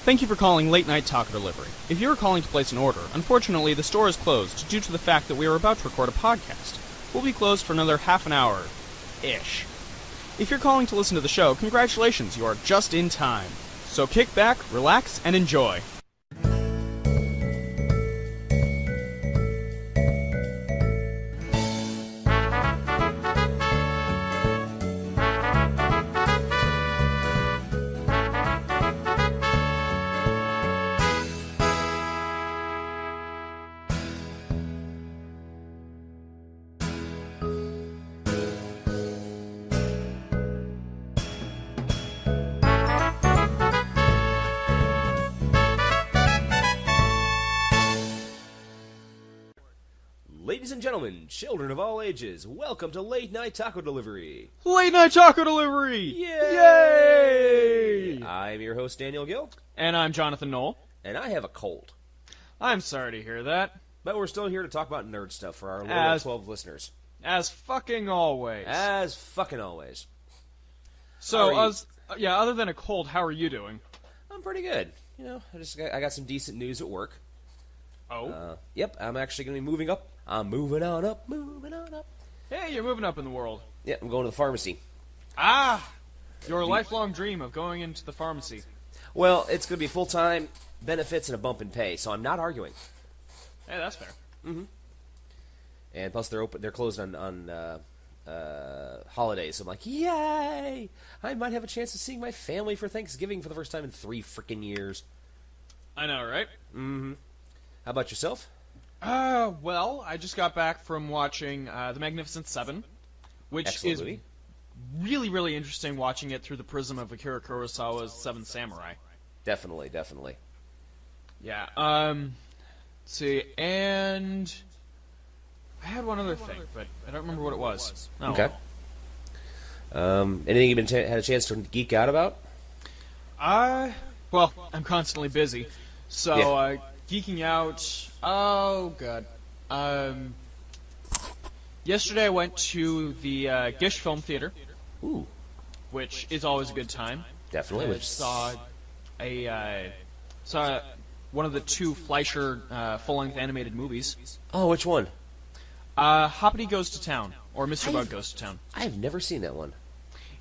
Thank you for calling Late Night Taco Delivery. If you are calling to place an order, unfortunately the store is closed due to the fact that we are about to record a podcast. We'll be closed for another half an hour-ish. If you're calling to listen to the show, congratulations, you are just in time. So kick back, relax, and enjoy. Ladies and gentlemen, children of all ages, welcome to Late Night Taco Delivery. Late Night Taco Delivery! Yay! Yay! I'm your host, Daniel Gill. And I'm Jonathan Knoll. And I have a cold. I'm sorry to hear that. But we're still here to talk about nerd stuff for our loyal 12 listeners. As fucking always. As fucking always. So, other than a cold, how are you doing? I'm pretty good. You know, I got some decent news at work. Oh? Yep, I'm actually going to be moving up. I'm moving on up, moving on up. Hey, you're moving up in the world. Yeah, I'm going to the pharmacy. Ah! Your lifelong dream of going into the pharmacy. Well, it's going to be full-time, benefits, and a bump in pay, so I'm not arguing. Hey, that's fair. Mm-hmm. And plus, they're closed on holidays, so I'm like, yay! I might have a chance of seeing my family for Thanksgiving for the first time in 3 freaking years. I know, right? Mm-hmm. How about yourself? Well, I just got back from watching The Magnificent Seven, which Excellent is movie. really, really interesting watching it through the prism of Akira Kurosawa's Seven Samurai. Definitely, definitely. Yeah, let's see, and I had one other thing, but I don't remember what it was. Oh, Okay. Anything you've had a chance to geek out about? Well, I'm constantly busy, so, Yeah. geeking out, oh, God. Yesterday I went to the Gish Film Theater, Ooh, which is always a good time. definitely. I saw one of the 2 Fleischer full-length animated movies. Oh, which one? Hoppity Goes to Town, or Mr. Bug Goes to Town. I've never seen that one.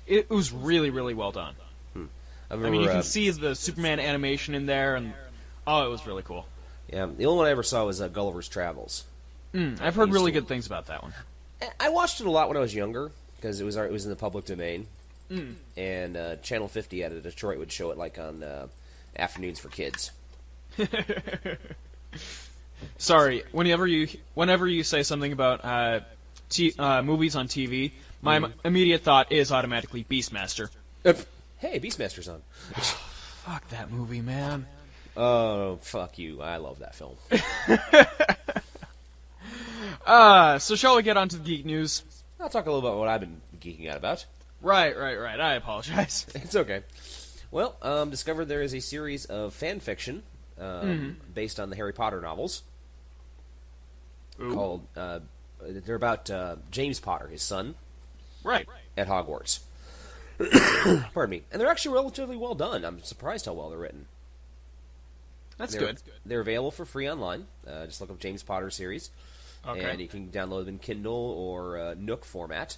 It was really, really well done. I I mean, you can see the Superman animation in there, and it was really cool. Yeah, the only one I ever saw was Gulliver's Travels. I've heard really good things about that one. I watched it a lot when I was younger because it was in the public domain, and Channel 50 out of Detroit would show it like on afternoons for kids. Sorry, whenever you say something about movies on TV, my immediate thought is automatically Beastmaster. Hey, Beastmaster's on. Fuck that movie, man. Oh, fuck you. I love that film. So shall we get on to the geek news? I'll talk a little about what I've been geeking out about. Right. I apologize. It's okay. Well, discovered there is a series of fan fiction based on the Harry Potter novels. Ooh. Called, they're about James Potter, his son, Right. at Hogwarts. Pardon me. And they're actually relatively well done. I'm surprised how well they're written. That's good. They're available for free online. Just look up James Potter series. Okay. And you can download them in Kindle or Nook format.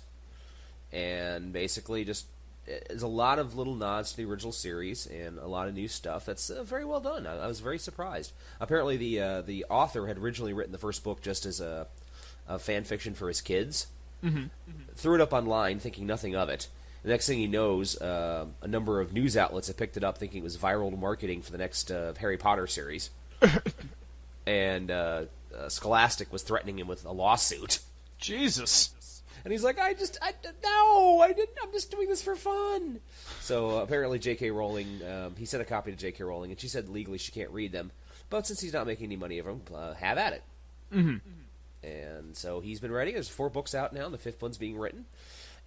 And basically just there's a lot of little nods to the original series and a lot of new stuff. That's very well done. I was very surprised. Apparently the author had originally written the first book just as a fan fiction for his kids. Threw it up online thinking nothing of it. The next thing he knows, a number of news outlets have picked it up thinking it was viral marketing for the next Harry Potter series. And Scholastic was threatening him with a lawsuit. Jesus. And he's like, I'm just doing this for fun. So apparently J.K. Rowling, he sent a copy to J.K. Rowling, and she said legally she can't read them. But since he's not making any money of them, have at it. And so he's been writing. There's 4 books out now, and the 5th one's being written.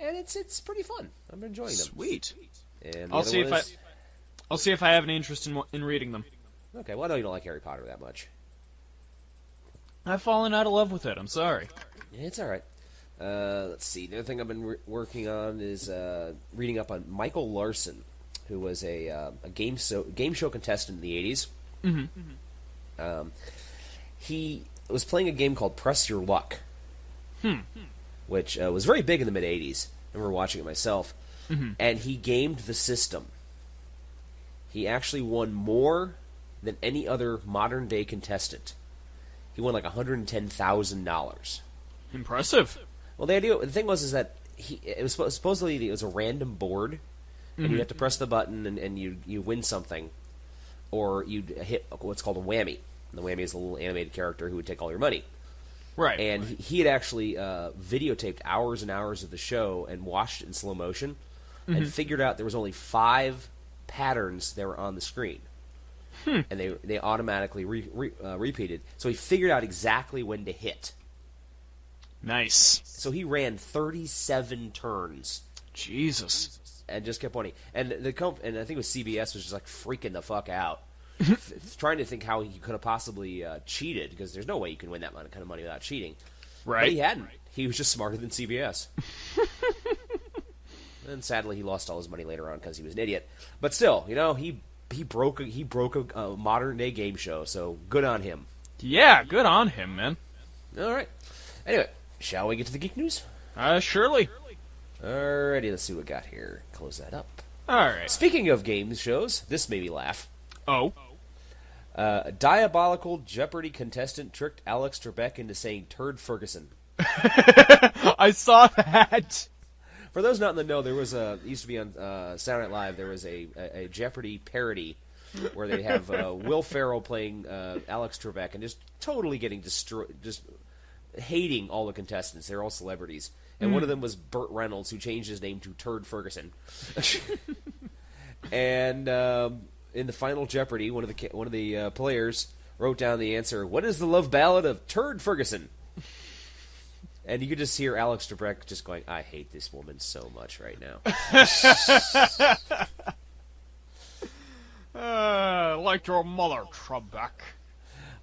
And it's pretty fun. I'm enjoying them. Sweet. And I'll see if I have any interest in reading them. Okay, well, I know you don't like Harry Potter that much. I've fallen out of love with it. I'm sorry. It's all right. Let's see. The other thing I've been working on is reading up on Michael Larson. who was a game show contestant in the 80s. He was playing a game called Press Your Luck, which was very big in the mid-'80s. I remember watching it myself. And he gamed the system. He actually won more than any other modern-day contestant. He won like $110,000. Impressive. Well, the thing was that it was supposedly it was a random board, and you have to press the button and you win something, or you hit what's called a whammy. And the whammy is a little animated character who would take all your money. Right. And he had actually videotaped hours and hours of the show and watched it in slow motion, and figured out there was only 5 patterns that were on the screen. And they automatically repeated. So he figured out exactly when to hit. Nice. So he ran 37 turns. Jesus. And just kept winning. And and I think it was CBS was just like freaking the fuck out. Trying to think how he could have possibly cheated, because there's no way you can win that kind of money without cheating. Right. But he hadn't. He was just smarter than CBS. And sadly, he lost all his money later on because he was an idiot. But still, he broke a modern day game show. So good on him. Yeah, good on him, man. All right. Anyway, shall we get to the geek news? Surely. Alrighty, let's see what we got here. Close that up. All right. Speaking of game shows, this made me laugh. Oh. Diabolical Jeopardy contestant tricked Alex Trebek into saying "Turd Ferguson." I saw that. For those not in the know, there was used to be on Saturday Night Live. There was a Jeopardy parody where they have Will Ferrell playing Alex Trebek and just totally getting destroyed, just hating all the contestants. They're all celebrities, and one of them was Burt Reynolds, who changed his name to Turd Ferguson. And in the final Jeopardy, one of the players wrote down the answer: "What is the love ballad of Turd Ferguson?" And you could just hear Alex Trebek just going, "I hate this woman so much right now." Like your mother, Trebek.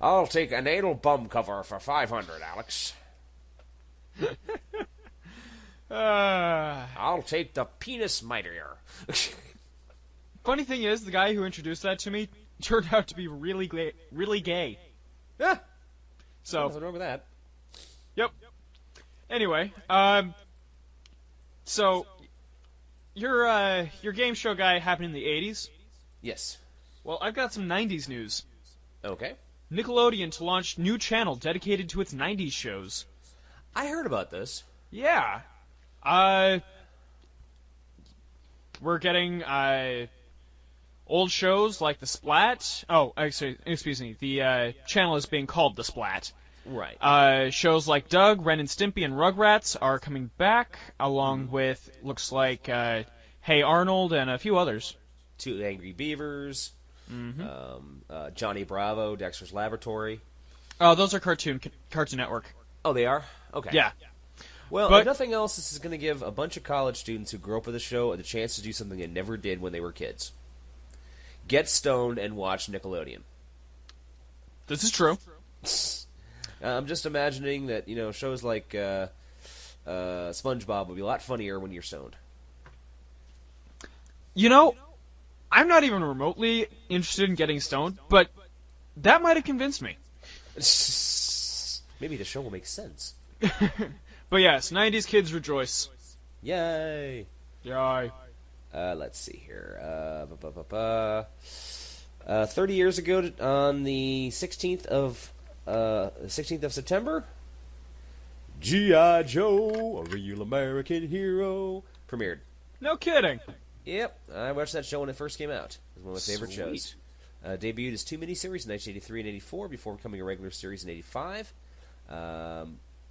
I'll take an anal bum cover for 500, Alex. I'll take the penis miter. Funny thing is, the guy who introduced that to me turned out to be really gay. Yeah. So. Nothing wrong with that. Yep. Anyway, so your game show guy happened in the 80s? Yes. Well, I've got some 90s news. Okay. Nickelodeon to launch new channel dedicated to its 90s shows. I heard about this. Yeah. We're getting old shows like The Splat. Oh, actually, excuse me. The channel is being called The Splat. Right. Shows like Doug, Ren and Stimpy, and Rugrats are coming back, along with, looks like, Hey Arnold and a few others. 2 Angry Beavers, Johnny Bravo, Dexter's Laboratory. Oh, those are Cartoon Network. Oh, they are? Okay. Yeah. Well, But- if nothing else, this is going to give a bunch of college students who grew up with the show the chance to do something they never did when they were kids. Get stoned and watch Nickelodeon. This is true. I'm just imagining that, shows like SpongeBob would be a lot funnier when you're stoned. I'm not even remotely interested in getting stoned, but that might have convinced me. Maybe the show will make sense. But yes, 90s kids rejoice. Yay! Yay. Let's see here. 30 years ago, on the 16th of September, G.I. Joe, a real American hero, premiered. No kidding. Yep, I watched that show when it first came out. It was one of my favorite Sweet. shows. Debuted as 2 miniseries in 1983 and 84 before becoming a regular series in 85.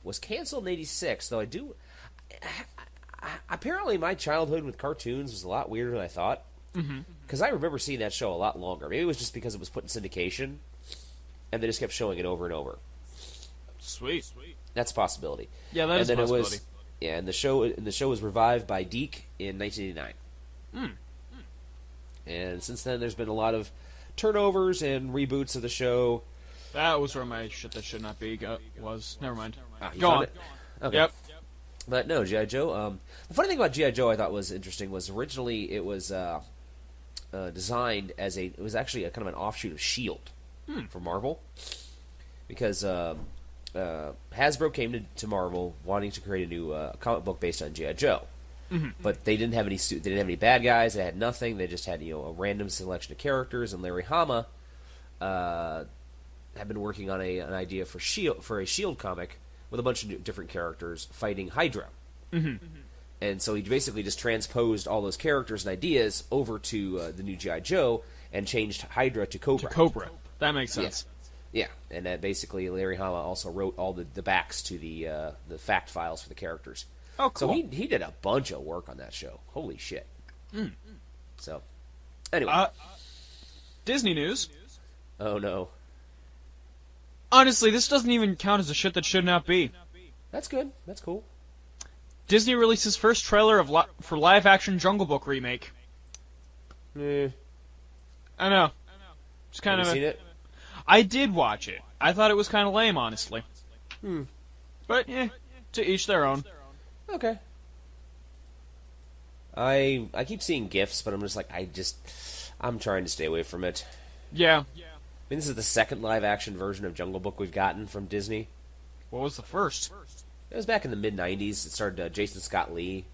Was canceled in 86, though apparently my childhood with cartoons was a lot weirder than I thought. Because I remember seeing that show a lot longer. Maybe it was just because it was put in syndication, and they just kept showing it over and over. Sweet. That's a possibility. Yeah, that is a possibility. And the show was revived by Deke in 1989. And since then, there's been a lot of turnovers and reboots of the show. That was where my shit that should not be was. Never mind. You Go found on. it? Okay. Yep. But no, G.I. Joe. The funny thing about G.I. Joe I thought was interesting was originally it was designed as it was actually a kind of an offshoot of Shield for Marvel, because Hasbro came to Marvel wanting to create a new comic book based on G.I. Joe. But they didn't have any bad guys. They had nothing. They just had a random selection of characters. And Larry Hama had been working on an idea for a Shield comic with a bunch of different characters fighting Hydra. And so he basically just transposed all those characters and ideas over to the new G.I. Joe and changed Hydra to Cobra. That makes sense. Yeah, and that basically Larry Hama also wrote all the backs to the fact files for the characters. Oh, cool. So he did a bunch of work on that show. Holy shit. So, anyway. Disney news. Oh, no. Honestly, this doesn't even count as a shit that should not be. That's good. That's cool. Disney releases first trailer for live-action Jungle Book remake. Eh. I know. Just kind Have of. you seen it? I did watch it. I thought it was kind of lame, honestly. But, to each their own. Okay. I keep seeing GIFs, but I'm just like, I'm trying to stay away from it. Yeah. I mean, this is the second live-action version of Jungle Book we've gotten from Disney. What was the first? It was back in the mid-'90s. It starred Jason Scott Lee.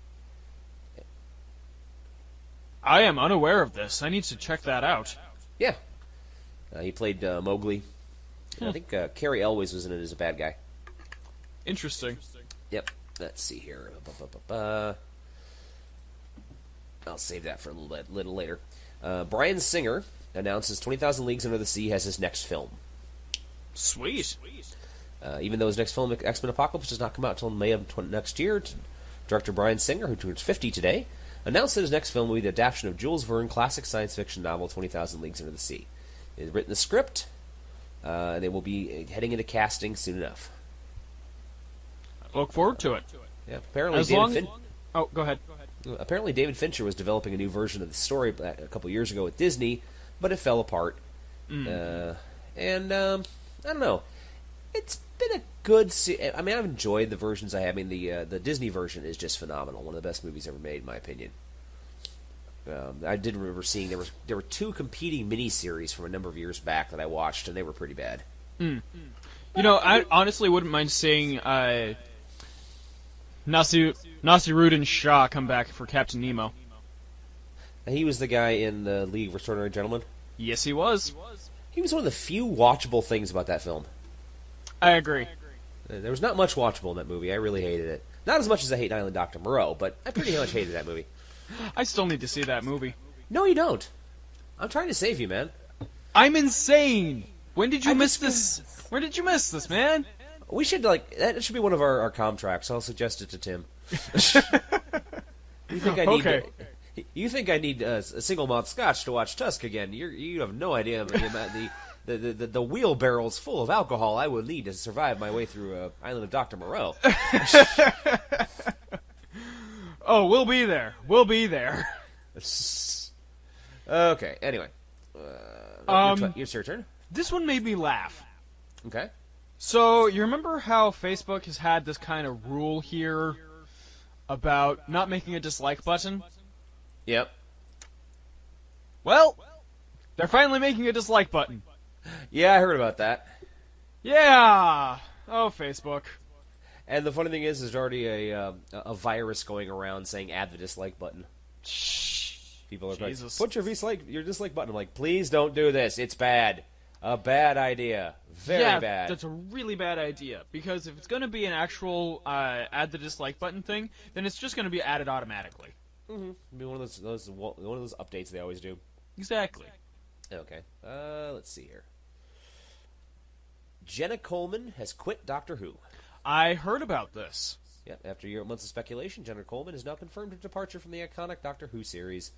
I am unaware of this. I need to check that out. Yeah. He played Mowgli. I think Cary Elwes was in it as a bad guy. Interesting. Yep. Let's see here. I'll save that for a little later. Bryan Singer announces 20,000 Leagues Under the Sea has his next film. Sweet. Even though his next film, X-Men Apocalypse, does not come out until May of next year, director Bryan Singer, who turns 50 today, announced that his next film will be the adaptation of Jules Verne classic science fiction novel 20,000 Leagues Under the Sea. He has written the script. They will be heading into casting soon enough. Look forward to it. Yeah, apparently Oh, go ahead. Apparently David Fincher was developing a new version of the story a couple years ago with Disney, but it fell apart. I don't know. It's been a good... I mean, I've enjoyed the versions I have. I mean, the Disney version is just phenomenal. One of the best movies ever made, in my opinion. I did remember seeing there were two competing miniseries from a number of years back that I watched, and they were pretty bad. You know, I honestly wouldn't mind seeing Nasiruddin Shah come back for Captain Nemo. He was the guy in the League of Extraordinary Gentlemen. Yes, he was. He was one of the few watchable things about that film. I agree. There was not much watchable in that movie. I really hated it. Not as much as I hate Island Dr. Moreau, but I pretty much hated that movie. I still need to see that movie. No, you don't. I'm trying to save you, man. I'm insane. When did you miss this? Where did you miss this, man? We should, that should be one of our contracts. I'll suggest it to Tim. You think I need... Okay. You think I need a single malt scotch to watch Tusk again? You have no idea of the wheelbarrows full of alcohol I would need to survive my way through Island of Dr. Moreau. Oh, we'll be there. We'll be there. Okay, anyway. Your turn. This one made me laugh. Okay. So, you remember how Facebook has had this kind of rule here about not making a dislike button? Yep. Well, they're finally making a dislike button. Yeah, I heard about that. Yeah! Oh, Facebook. And the funny thing is, there's already a virus going around saying add the dislike button. Shh. People are Jesus. like, put your dislike button. I'm like, please don't do this. It's bad. A bad idea. Very bad. That's a really bad idea. Because if it's going to be an actual add the dislike button thing, then it's just going to be added automatically. Mm-hmm. It'll be one of those updates they always do. Exactly. Okay. Let's see here. Jenna Coleman has quit Doctor Who. I heard about this. Yep. After months of speculation, Jenna Coleman has now confirmed her departure from the iconic Doctor Who series,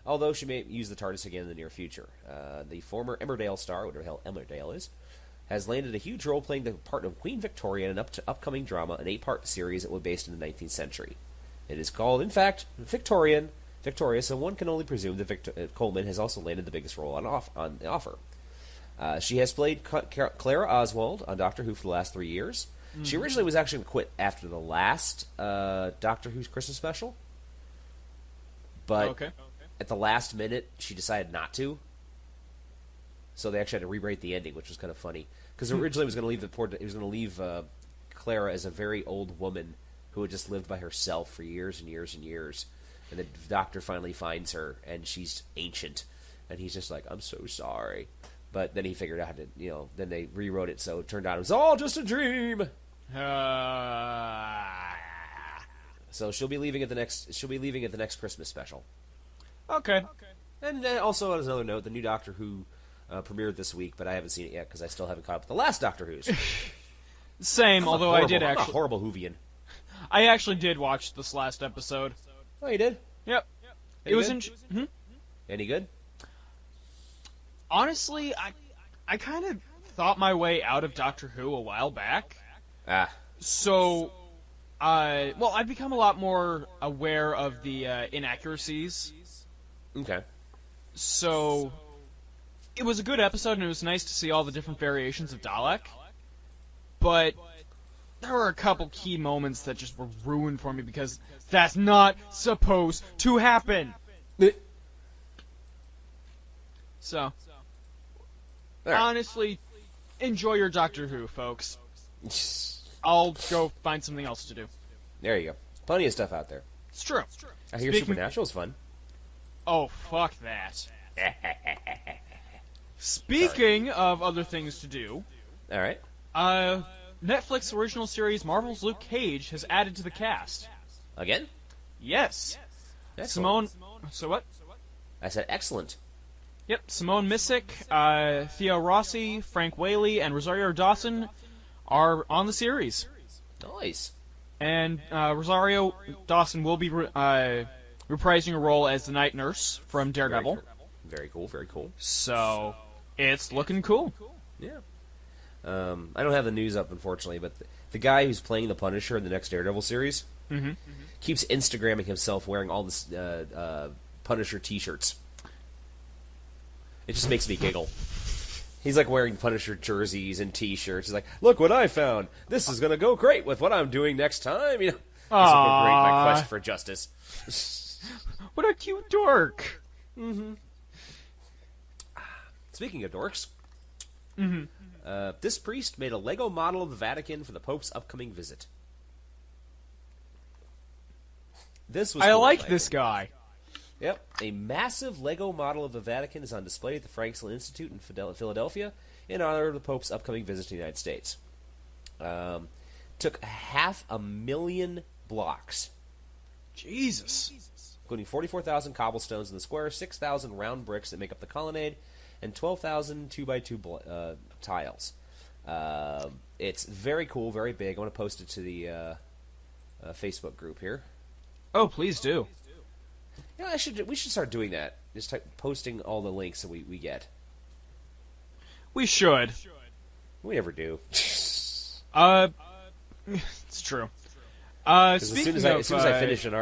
although she may use the TARDIS again in the near future. The former Emmerdale star, whatever the hell Emmerdale is, has landed a huge role playing the part of Queen Victoria in an upcoming drama, an 8-part series that was based in the 19th century. It is called, in fact, Victoria, so one can only presume that Coleman has also landed the biggest role on the offer. She has played Clara Oswald on Doctor Who for the last 3 years. Mm-hmm. She originally was actually going to quit after the last Doctor Who's Christmas special. But at the last minute, she decided not to. So they actually had to rewrite the ending, which was kind of funny. Because originally it was going to leave Clara as a very old woman who had just lived by herself for years and years and years. And the doctor finally finds her, and she's ancient. And he's just like, I'm so sorry. But then he figured out how to, then they rewrote it, so it turned out it was all just a dream. So she'll be leaving at the next Christmas special. Okay. And also, as another note, the new Doctor Who premiered this week, but I haven't seen it yet because I still haven't caught up with the last Doctor Who's. Same, although I did actually. I'm a horrible Whovian. I actually did watch this last episode. Oh, you did? Yep. Any it was good? Any good? Honestly, I kind of thought my way out of Doctor Who a while back. So, I've become a lot more aware of the inaccuracies. Okay. So, it was a good episode, and it was nice to see all the different variations of Dalek. But there were a couple key moments that just were ruined for me because that's not supposed to happen. So, honestly, enjoy your Doctor Who, folks. I'll go find something else to do. There you go. Plenty of stuff out there. It's true. I hear Supernatural's fun. Oh, fuck that. Speaking of other things to do... Alright. Netflix original series Marvel's Luke Cage has added to the cast. Again? Yes. Excellent. So what? I said excellent. Yep, Simone Missick, Theo Rossi, Frank Whaley, and Rosario Dawson are on the series. Nice. And Rosario Dawson will be reprising a role as the night nurse from Daredevil. Very cool, very cool. So, it's looking cool. Yeah. I don't have the news up, unfortunately, but the guy who's playing the Punisher in the next Daredevil series keeps Instagramming himself wearing all this Punisher t-shirts. It just makes me giggle. He's like wearing Punisher jerseys and t-shirts. He's like, look what I found. This is going to go great with what I'm doing next time. This will go great, my quest for justice. What a cute dork. Mm-hmm. Speaking of dorks, this priest made a Lego model of the Vatican for the Pope's upcoming visit. This was I cool, like this guy. Yep. A massive Lego model of the Vatican is on display at the Franklin Institute in Philadelphia in honor of the Pope's upcoming visit to the United States. Took 500,000 blocks. Jesus. Including 44,000 cobblestones in the square, 6,000 round bricks that make up the colonnade, and 12,000 2x2 tiles. It's very cool, very big. I want to post it to the Facebook group here. Oh, please do. Yeah, we should start doing that. Just posting all the links that we get. We should. We never do. It's true. As soon as I finish an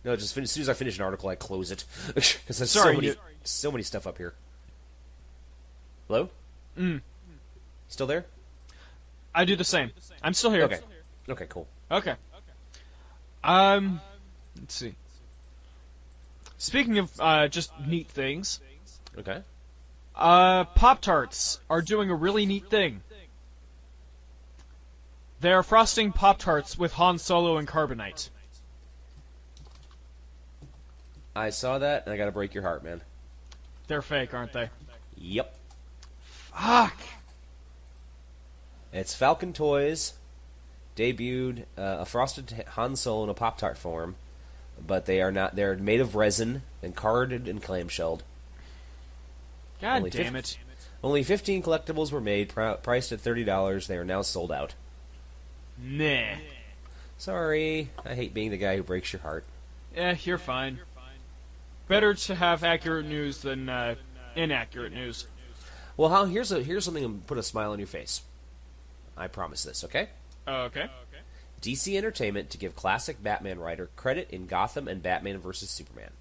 as soon as I finish an article, I close it because there's so many stuff up here. Hello? Still there? I do the same. I'm still here. Okay. Okay, cool. Okay. Let's see. Speaking of just neat things. Okay. Pop-Tarts are doing a really neat thing. They're frosting Pop-Tarts with Han Solo and carbonite. I saw that, and I gotta break your heart, man. They're fake, aren't they? Yep. Fuck! It's Falcon Toys debuted a frosted Han Solo in a Pop-Tart form, but they are not. They're made of resin and carded and clamshelled. God damn it. Only 15 collectibles were made, priced at $30. They are now sold out. Nah. Sorry. I hate being the guy who breaks your heart. Eh, you're fine. Better to have accurate news than inaccurate news. Well, here's something to put a smile on your face. I promise this, okay? Okay. DC Entertainment to give classic Batman writer credit in Gotham and Batman vs. Superman.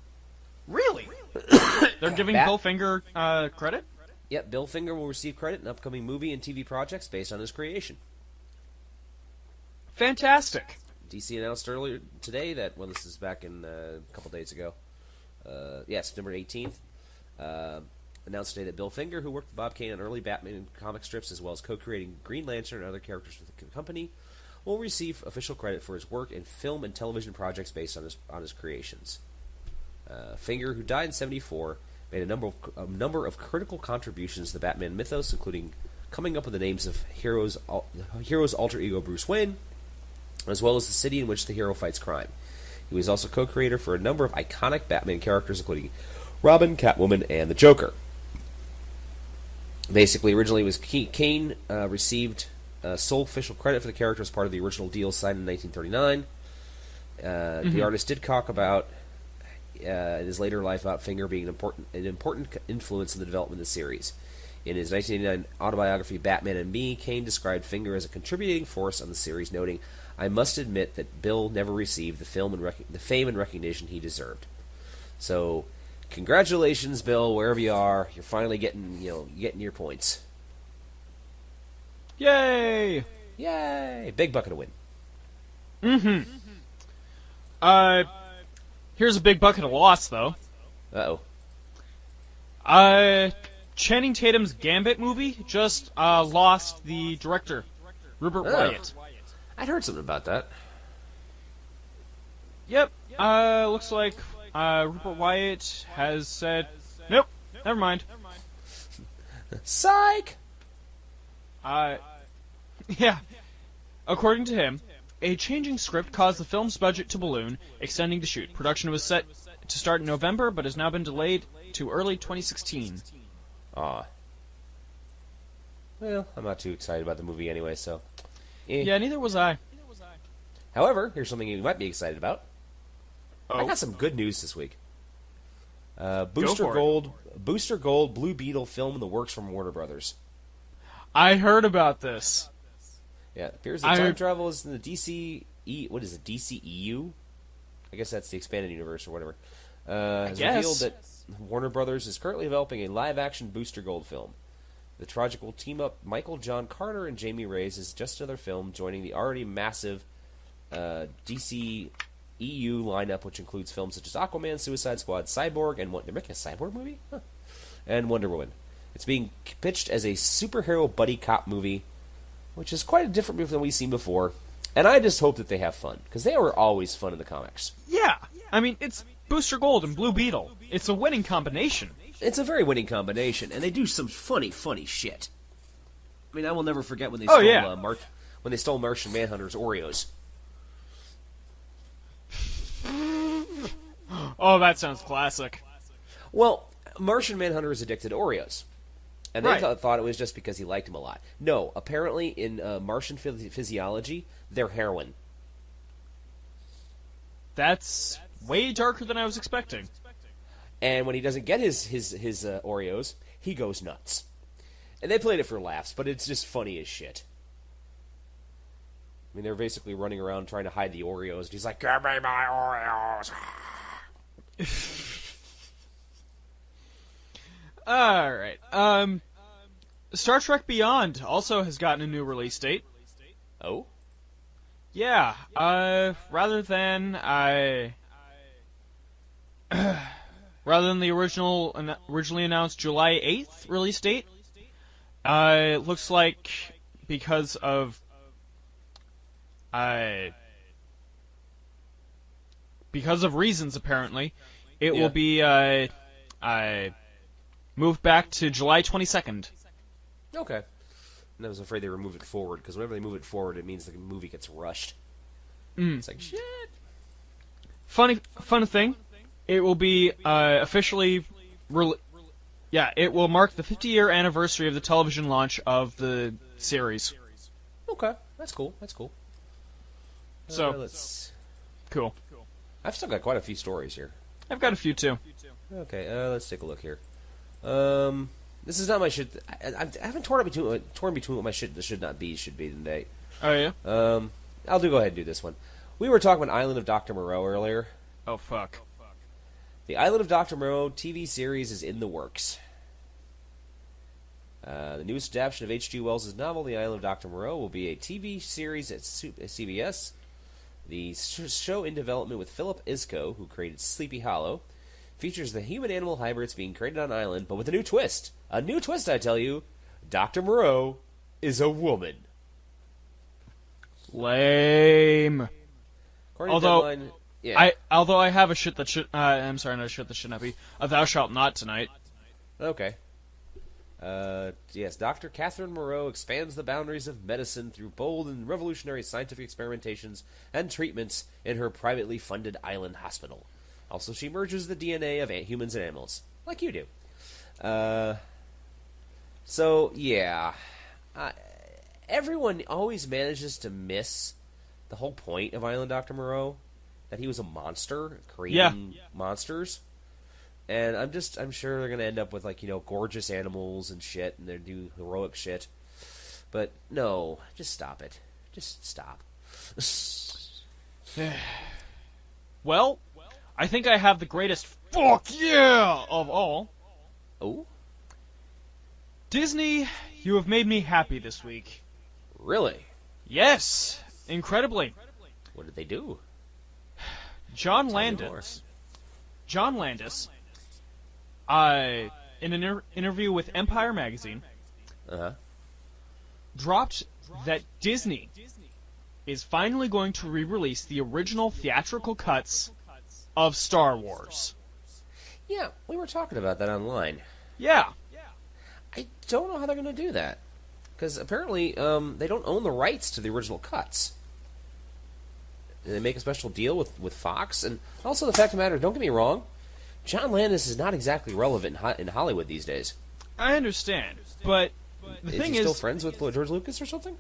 Really? They're giving Bill Finger credit? Yep, Bill Finger will receive credit in upcoming movie and TV projects based on his creation. Fantastic. DC announced earlier today that, well, this is back in a couple days ago, September 18th. Announced today that Bill Finger, who worked with Bob Kane on early Batman comic strips as well as co-creating Green Lantern and other characters for the company, will receive official credit for his work in film and television projects based on his creations. Finger, who died in '74, made a number of critical contributions to the Batman mythos, including coming up with the names of hero's alter ego Bruce Wayne, as well as the city in which the hero fights crime. He was also co-creator for a number of iconic Batman characters, including Robin, Catwoman, and the Joker. Basically, originally it was Kane received sole official credit for the character as part of the original deal signed in 1939. The artist did talk about in his later life about Finger being an important influence in the development of the series. In his 1989 autobiography, Batman and Me, Kane described Finger as a contributing force on the series, noting, "I must admit that Bill never received the fame and recognition he deserved." So, congratulations, Bill, wherever you are. You're finally getting your points. Yay! Yay! Big bucket of win. Here's a big bucket of loss, though. Uh-oh. Channing Tatum's Gambit movie just lost the director, Rupert Wyatt. I'd heard something about that. Yep. Looks like Rupert Wyatt has said, nope, never mind. Psych! Yeah. According to him, a changing script caused the film's budget to balloon, extending the shoot. Production was set to start in November, but has now been delayed to early 2016. Aw. Well, I'm not too excited about the movie anyway, so... Yeah, neither was I. However, here's something you might be excited about. Oh. I got some good news this week. Booster Gold Blue Beetle film in the works from Warner Brothers. I heard about this. Yeah, it appears that time travel is in the DCEU? I guess that's the expanded universe or whatever. Has revealed that Warner Brothers is currently developing a live-action Booster Gold film. The project will team up Michael John Carter and Jamie Reyes as just another film, joining the already massive DCEU lineup, which includes films such as Aquaman, Suicide Squad, Cyborg, and they're making a Cyborg movie? Huh. And Wonder Woman. It's being pitched as a superhero buddy cop movie, which is quite a different movie than we've seen before. And I just hope that they have fun, because they were always fun in the comics. Yeah, I mean, it's Booster Gold and Blue Beetle. It's a winning combination. It's a very winning combination, and they do some funny shit. I mean, I will never forget when they stole Martian Manhunter's Oreos. Oh, that sounds classic. Well, Martian Manhunter is addicted to Oreos. And they thought it was just because he liked him a lot. No, apparently in Martian physiology, they're heroin. That's way darker than I was expecting. And when he doesn't get his Oreos, he goes nuts. And they played it for laughs, but it's just funny as shit. I mean, they're basically running around trying to hide the Oreos, and he's like, "Give me my Oreos!" Alright. Star Trek Beyond also has gotten a new release date. Oh? Yeah. Rather than the originally announced July 8th release date, it looks like because of reasons apparently, it will be moved back to July 22nd. Okay. And I was afraid they were moving it forward, because whenever they move it forward, it means the movie gets rushed. It's like, shit. Fun thing, it will be officially... it will mark the 50-year anniversary of the television launch of the series. Okay, that's cool. So, cool. I've still got quite a few stories here. I've got a few, too. Okay, let's take a look here. This is not my shit. I haven't torn between what my shit that should not be should be today. Oh, yeah? I'll go ahead and do this one. We were talking about Island of Dr. Moreau earlier. Oh, fuck. The Island of Dr. Moreau TV series is in the works. The newest adaptation of H.G. Wells' novel, The Island of Dr. Moreau, will be a TV series at CBS. The show in development with Philip Isco, who created Sleepy Hollow, features the human-animal hybrids being created on an island, but with a new twist. A new twist, I tell you. Dr. Moreau is a woman. Lame. According to Deadline, Although I have a shit that should... I'm sorry, not a shit that should not be. A thou shalt not tonight. Okay. Yes, Dr. Catherine Moreau expands the boundaries of medicine through bold and revolutionary scientific experimentations and treatments in her privately funded island hospital. Also, she merges the DNA of humans and animals, like you do. Everyone always manages to miss the whole point of Island Dr. Moreau, that he was a monster creating monsters. And I'm sure they're going to end up with, gorgeous animals and shit, and they do heroic shit. But no, just stop it. Just stop. Well, I think I have the greatest fuck yeah of all. Oh? Disney, you have made me happy this week. Really? Yes, incredibly. What did they do? John Landis, in an interview with Empire Magazine, dropped that Disney is finally going to re-release the original theatrical cuts of Star Wars. Yeah, we were talking about that online. Yeah. I don't know how they're going to do that. Because apparently they don't own the rights to the original cuts. They make a special deal with Fox. And also the fact of the matter, don't get me wrong, John Landis is not exactly relevant in Hollywood these days. I understand, but the thing is... Is he still friends with George Lucas or something?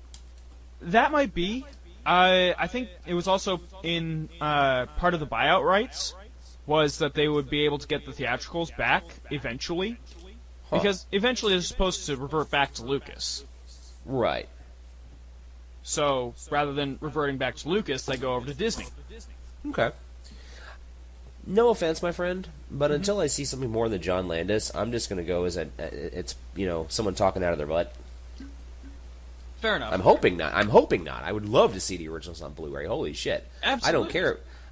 That might be. I think it was also in part of the buyout rights, was that they would be able to get the theatricals back eventually. Huh. Because eventually they're supposed to revert back to Lucas. Right. So, rather than reverting back to Lucas, they go over to Disney. Okay. No offense, my friend, but until I see something more than John Landis, I'm just going to go as it's someone talking out of their butt. Fair enough. I'm hoping not. I would love to see the originals on Blu-ray. Holy shit! Absolutely.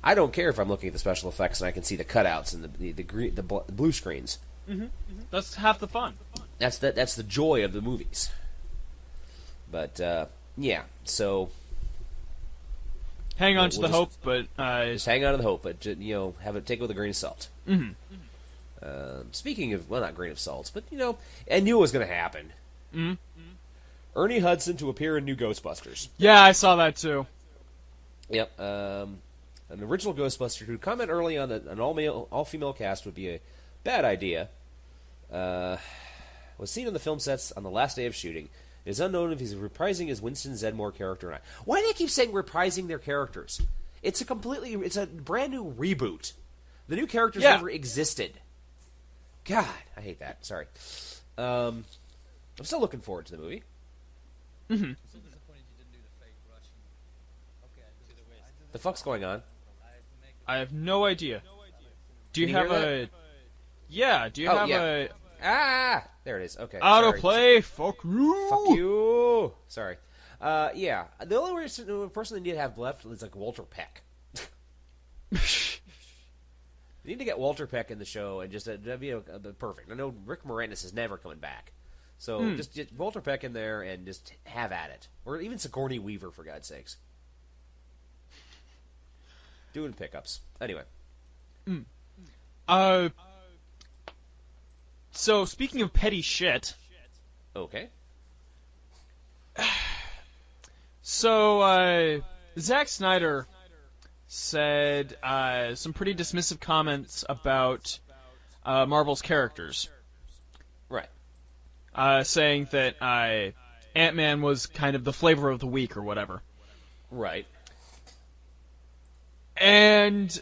I don't care if I'm looking at the special effects and I can see the cutouts and the blue screens. Mm-hmm. That's half the fun. That's the joy of the movies. But yeah, so hang on to the hope, but just hang on to the hope, but have it take it with a grain of salt. Mm-hmm. Speaking of, well, not grain of salt, but I knew it was going to happen. Mm-hmm. Ernie Hudson to appear in new Ghostbusters. Yeah, I saw that too. Yep, an original Ghostbuster who comment early on that an all-female cast would be a bad idea. Was seen on the film sets on the last day of shooting. It is unknown if he's reprising his Winston Zedmore character or not. Why do they keep saying reprising their characters? It's a brand new reboot. The new characters never existed. God, I hate that. Sorry. I'm still looking forward to the movie. Mm-hmm. The fuck's going on? I have no idea. Do you have a... Yeah, do you have a... Ah! There it is. Okay. Autoplay, fuck you! Fuck you! Sorry. Yeah. The only person they need to have left is Walter Peck. They need to get Walter Peck in the show and just that'd be perfect. I know Rick Moranis is never coming back. So just get Walter Peck in there and just have at it. Or even Sigourney Weaver, for God's sakes. Doing pickups. Anyway. So, speaking of petty shit... Okay. So, Zack Snyder said some pretty dismissive comments about Marvel's characters. Right. Saying that Ant-Man was kind of the flavor of the week or whatever. Right. And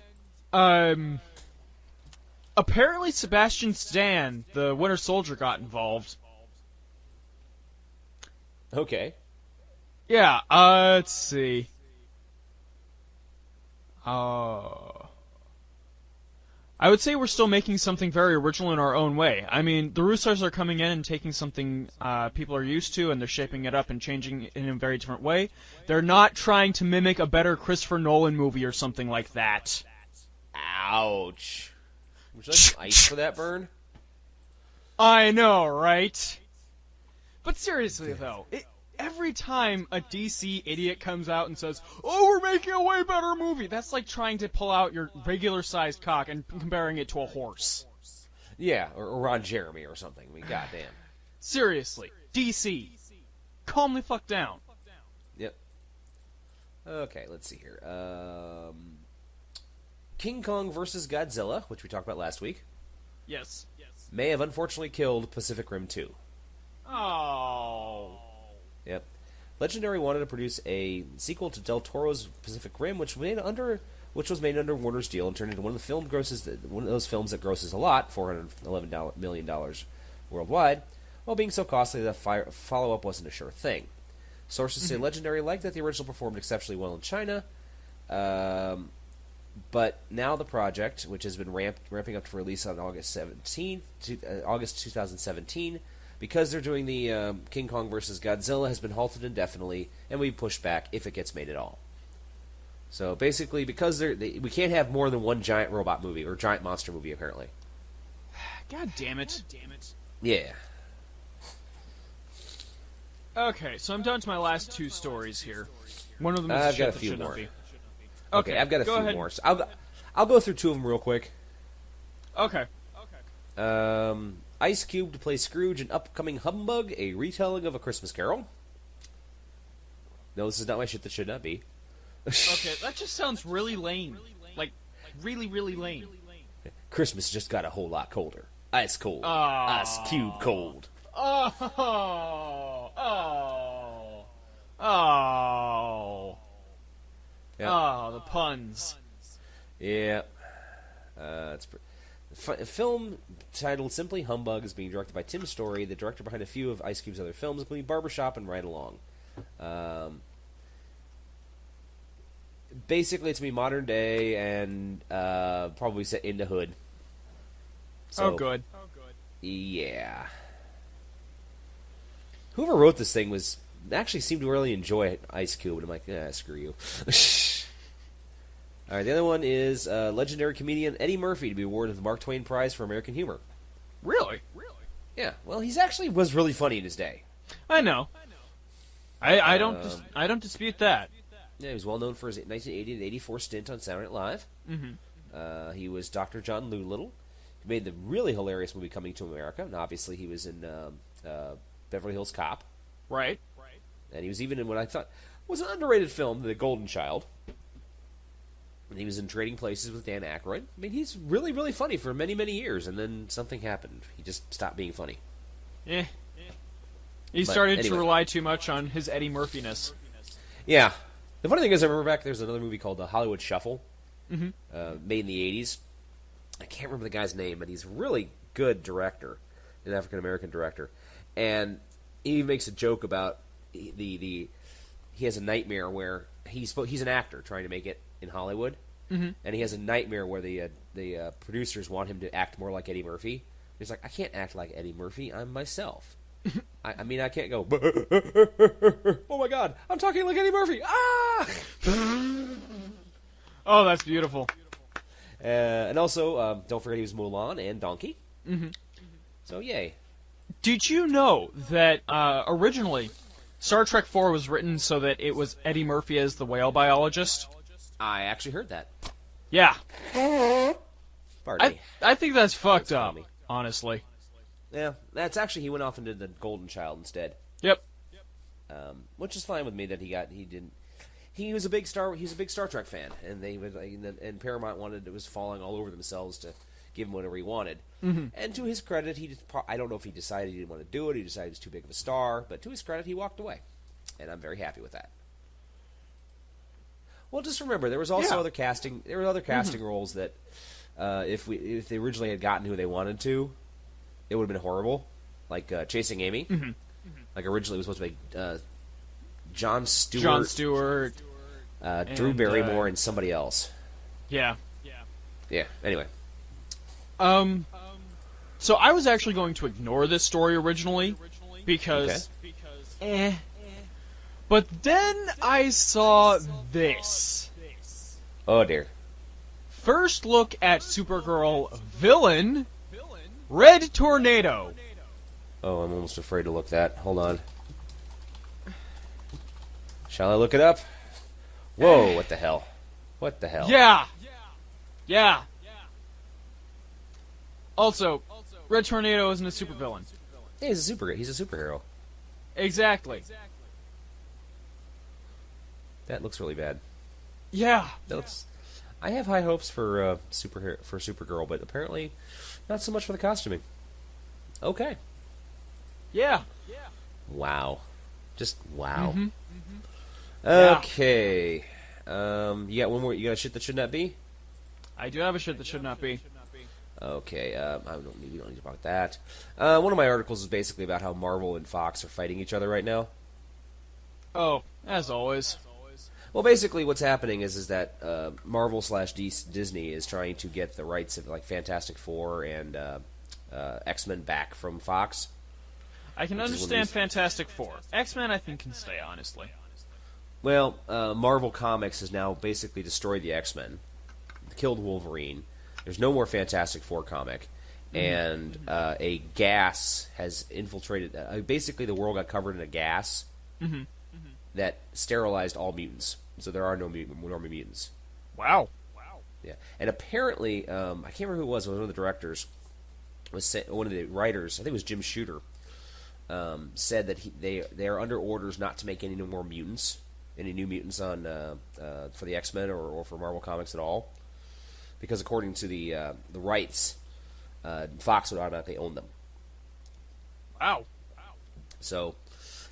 apparently Sebastian Stan, the Winter Soldier, got involved. Okay. Yeah, let's see. I would say we're still making something very original in our own way. I mean, the Russos are coming in and taking something people are used to, and they're shaping it up and changing it in a very different way. They're not trying to mimic a better Christopher Nolan movie or something like that. Ouch. Would you like some ice for that burn? I know, right? But seriously, though, every time a DC idiot comes out and says, "Oh, we're making a way better movie," that's like trying to pull out your regular-sized cock and comparing it to a horse. Yeah, or Ron Jeremy or something. I mean, goddamn. Seriously, DC, calm the fuck down. Yep. Okay, let's see here. King Kong vs. Godzilla, which we talked about last week, Yes. may have unfortunately killed Pacific Rim 2. Oh. Yep. Legendary wanted to produce a sequel to Del Toro's Pacific Rim, which was made under Warner's deal and turned into one of those films that grosses a lot, $411 million worldwide, while being so costly that follow-up wasn't a sure thing. Sources say Legendary liked that the original performed exceptionally well in China, but now the project, which has been ramping up to release on August 2017, because they're doing the King Kong vs. Godzilla, has been halted indefinitely, and we pushed back if it gets made at all. So basically, because we can't have more than one giant robot movie, or giant monster movie, apparently. God damn it. Yeah. Okay, so I'm down to my last two stories here. One of them is I've shit got a that few should not more. be. Okay, I've got a few ahead. more. So I'll go through two of them real quick. Okay. Ice Cube to play Scrooge in upcoming Humbug, a retelling of A Christmas Carol. No, this is not my shit that should not be. Okay, that just sounds really lame. Like, really, really lame. Christmas just got a whole lot colder. Ice cold. Oh. Ice Cube cold. Oh. Yep. Oh, the puns. Yeah. It's a film titled simply Humbug is being directed by Tim Story, the director behind a few of Ice Cube's other films, including Barbershop and Ride Along. Basically, it's going to be modern day and probably set in the hood. So, Oh, good. Yeah. Whoever wrote this thing actually seemed to really enjoy Ice Cube, and I'm like, screw you. All right, the other one is legendary comedian Eddie Murphy to be awarded the Mark Twain Prize for American Humor. Really? Yeah, well, he's actually was really funny in his day. I know. I don't dispute that. Yeah, he was well known for his 1980 and 84 stint on Saturday Night Live. Mm-hmm. He was Dr. John Dolittle. He made the really hilarious movie Coming to America, and obviously he was in Beverly Hills Cop. Right. And he was even in what I thought was an underrated film, The Golden Child. And he was in Trading Places with Dan Aykroyd. I mean, he's really, really funny for many, many years, and then something happened. He just stopped being funny. Yeah. He started to rely too much on his Eddie Murphy-ness. Yeah. The funny thing is, I remember back there's another movie called The Hollywood Shuffle, Mm-hmm. made in the 80s. I can't remember the guy's name, but he's a really good director, an African-American director. And he makes a joke about he has a nightmare where he's an actor trying to make it in Hollywood, Mm-hmm. and he has a nightmare where the producers want him to act more like Eddie Murphy. He's like, I can't act like Eddie Murphy. I'm myself. I mean, I can't go, oh my God, I'm talking like Eddie Murphy. Ah! Oh, that's beautiful. And also, don't forget he was Mulan and Donkey. Mm-hmm. So, yay. Did you know that originally Star Trek IV was written so that it was Eddie Murphy as the whale biologist? I actually heard that. Yeah. Pardon me. I think that's fucked That's up, funny. honestly. Yeah, that's actually, he went off and did The Golden Child instead. Yep. Which is fine with me that he didn't. He was a big Star Trek fan, and and Paramount was falling all over themselves to give him whatever he wanted. Mm-hmm. And to his credit, I don't know if he decided he didn't want to do it. He decided he was too big of a star, but to his credit, he walked away, and I'm very happy with that. Well, just remember there was also other casting. There were other casting roles that if they originally had gotten who they wanted to, it would have been horrible. Like Chasing Amy. Mm-hmm. Like originally it was supposed to be Jon Stewart. Drew Barrymore and somebody else. Yeah. Yeah. Anyway. So I was actually going to ignore this story originally because, but then I saw this. Oh dear. first look at Supergirl villain, Red Tornado. Oh, I'm almost afraid to look that. Hold on. Shall I look it up? Whoa, what the hell? What the hell? Yeah. Also, Red Tornado isn't a supervillain. Yeah, he's a superhero. Exactly. That looks really bad. Yeah. I have high hopes for Supergirl, but apparently not so much for the costuming. Okay. Yeah. Wow. Just wow. Mm-hmm. Okay. You got one more. You got a shit that should not be? I do have a shit that should not be. Okay. We don't need to talk about that. One of my articles is basically about how Marvel and Fox are fighting each other right now. Oh, as always. Well, basically, what's happening is that Marvel / Disney is trying to get the rights of like Fantastic Four and X-Men back from Fox. I can understand Fantastic Four. X-Men, I think, can stay, honestly. Well, Marvel Comics has now basically destroyed the X-Men, killed Wolverine. There's no more Fantastic Four comic, and a gas has infiltrated. Basically, the world got covered in a gas that sterilized all mutants. So there are no mutants. Wow. Yeah, and apparently, I can't remember who it was. One of the directors one of the writers. I think it was Jim Shooter. Said that they are under orders not to make any more mutants, any new mutants on for the X-Men or for Marvel Comics at all, because according to the rights, Fox would automatically own them. Wow. So,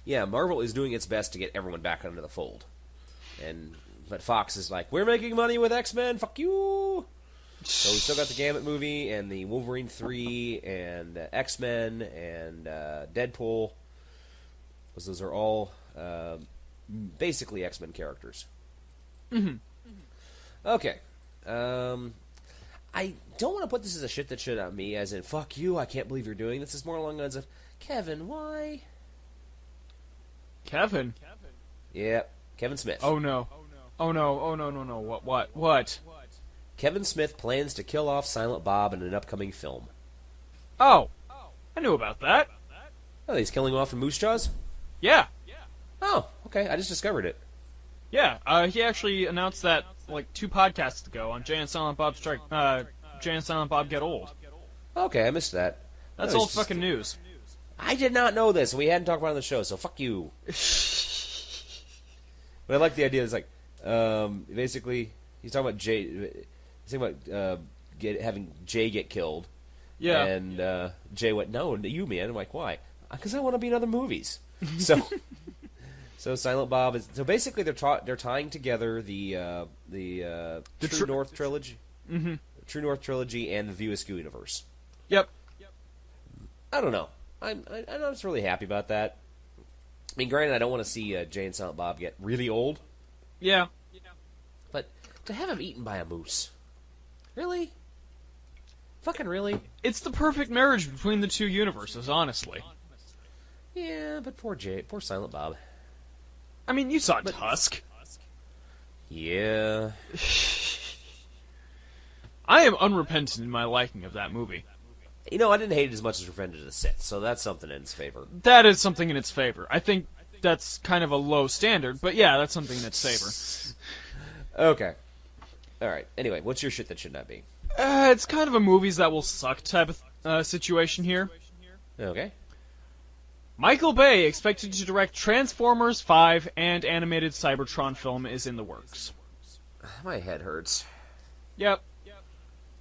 yeah, Marvel is doing its best to get everyone back under the fold. But Fox is like, we're making money with X-Men, fuck you! So we still got the Gambit movie, and the Wolverine 3, and X-Men, and Deadpool. Because those are all basically X-Men characters. Mm-hmm. Okay. I don't want to put this as a shit that shit on me, as in, fuck you, I can't believe you're doing this. It's more along the lines of, Kevin, why? Kevin? Yeah, Kevin Smith. Oh no. What? Kevin Smith plans to kill off Silent Bob in an upcoming film. Oh. I knew about that. Oh, he's killing him off in Moose Jaws? Yeah. Oh, okay, I just discovered it. Yeah, he actually announced that, like, 2 podcasts ago on Jay and Silent Bob Jay and Silent Bob Get Old. Okay, I missed that. That's old fucking news. I did not know this. We hadn't talked about it on the show, so fuck you. But I like the idea. It's like, basically, he's talking about Jay. He's talking about having Jay get killed. Yeah. And Jay went, "No, you, man." I'm like, "Why?" Because I want to be in other movies. So, so Silent Bob is. So basically, they're tying together the True North trilogy, True North trilogy, and the View Askew universe. Yep. I don't know. I'm just really happy about that. I mean, granted, I don't want to see Jay and Silent Bob get really old. Yeah. But to have him eaten by a moose, really? Fucking really? It's the perfect marriage between the 2 universes, honestly. Yeah, but poor Silent Bob. I mean, you saw Tusk. Yeah. I am unrepentant in my liking of that movie. You know, I didn't hate it as much as Revenge of the Sith, so that's something in its favor. That is something in its favor. I think that's kind of a low standard, but yeah, that's something in its favor. Okay. Alright, anyway, what's your shit that should not be? It's kind of a movies that will suck type of situation here. Okay. Michael Bay, expected to direct Transformers 5 and animated Cybertron film, is in the works. My head hurts. Yep.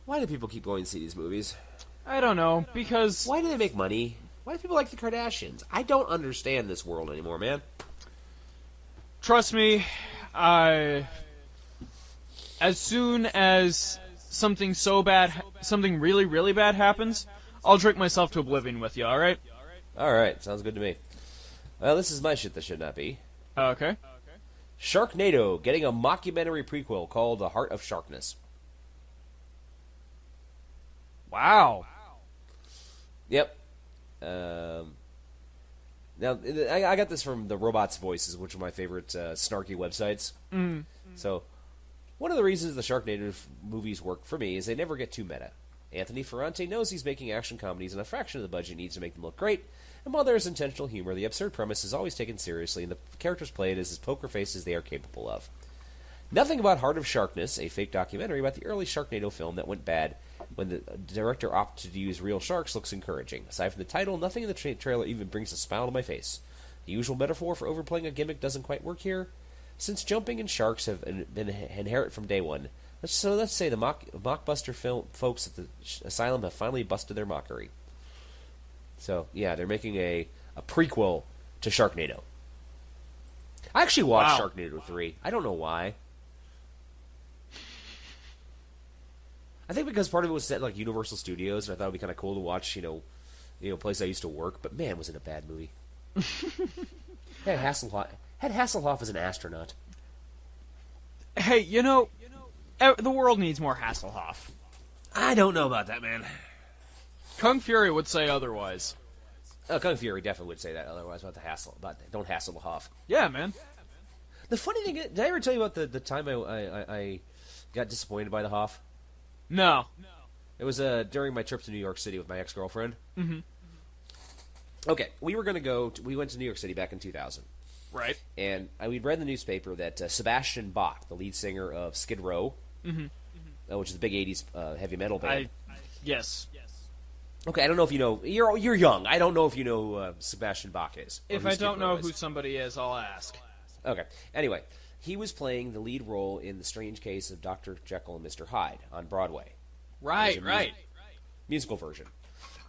Why do people keep going to see these movies? I don't know, because... Why do they make money? Why do people like the Kardashians? I don't understand this world anymore, man. Trust me, as soon as something something really, really bad happens, I'll drink myself to oblivion with you, alright? Alright, sounds good to me. Well, this is my shit that should not be. Okay. Sharknado getting a mockumentary prequel called The Heart of Sharkness. Wow. Yep. Now, I got this from the Robots Voices, which are my favorite snarky websites. Mm. So, One of the reasons the Sharknado movies work for me is they never get too meta. Anthony Ferrante knows he's making action comedies and a fraction of the budget needs to make them look great, and while there is intentional humor, the absurd premise is always taken seriously and the characters played as poker faces they are capable of. Nothing about Heart of Sharkness, a fake documentary about the early Sharknado film that went bad when the director opted to use real sharks, looks encouraging. Aside from the title, nothing in the trailer even brings a smile to my face. The usual metaphor for overplaying a gimmick doesn't quite work here. Since jumping and sharks have been inherent from day one, let's say the mockbuster film folks at the asylum have finally busted their mockery. So, yeah, they're making a prequel to Sharknado. I actually watched Sharknado 3. I don't know why. I think because part of it was set like Universal Studios, and I thought it would be kind of cool to watch, you know, place I used to work. But man, was it a bad movie. Had Hasselhoff as an astronaut. Hey, the world needs more Hasselhoff. I don't know about that, man. Kung Fury would say otherwise. Kung Fury definitely would say that otherwise don't Hasselhoff. Yeah, man. The funny thing is, did I ever tell you about the time I got disappointed by the Hoff? No. It was during my trip to New York City with my ex-girlfriend. Mm-hmm. Okay, we went to New York City back in 2000. Right. And we'd read in the newspaper that Sebastian Bach, the lead singer of Skid Row, which is a big 80s heavy metal band. Yes. Okay, I don't know if you know. You're young. I don't know if you know who Sebastian Bach is. If I don't know who somebody is, I'll ask. Okay. Anyway, he was playing the lead role in The Strange Case of Dr. Jekyll and Mr. Hyde on Broadway. Right. Musical version.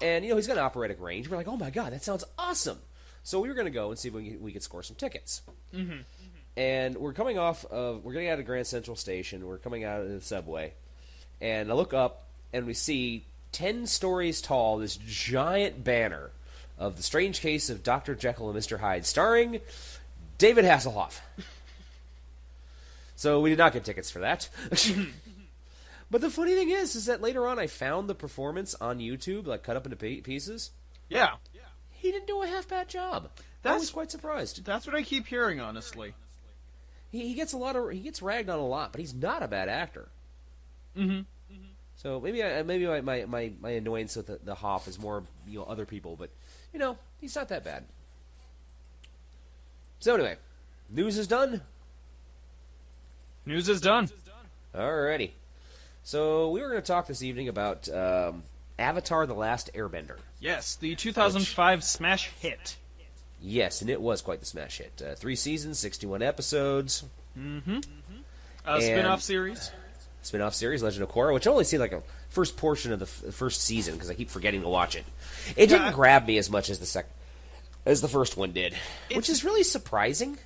And, he's got an operatic range. We're like, oh my god, that sounds awesome. So we were going to go and see if we could score some tickets. Mm-hmm. And we're getting out of Grand Central Station. We're coming out of the subway. And I look up, and we see 10 stories tall, this giant banner of The Strange Case of Dr. Jekyll and Mr. Hyde, starring David Hasselhoff. So we did not get tickets for that. But the funny thing is that later on I found the performance on YouTube, like cut up into pieces. Yeah. He didn't do a half-bad job. I was quite surprised. That's what I keep hearing, honestly. He gets ragged on a lot, but he's not a bad actor. Mm-hmm. So maybe my annoyance with the Hoff is more other people, but he's not that bad. So anyway, news is done. News is done. Alrighty. So we were going to talk this evening about Avatar: The Last Airbender. Yes, the 2005 smash hit. Yes, and it was quite the smash hit. 3 seasons, 61 episodes. Mm-hmm. Spin-off series. Spin-off series, Legend of Korra, which I only see like a first portion of the first season because I keep forgetting to watch it. It didn't grab me as much as the first one did, which is really surprising.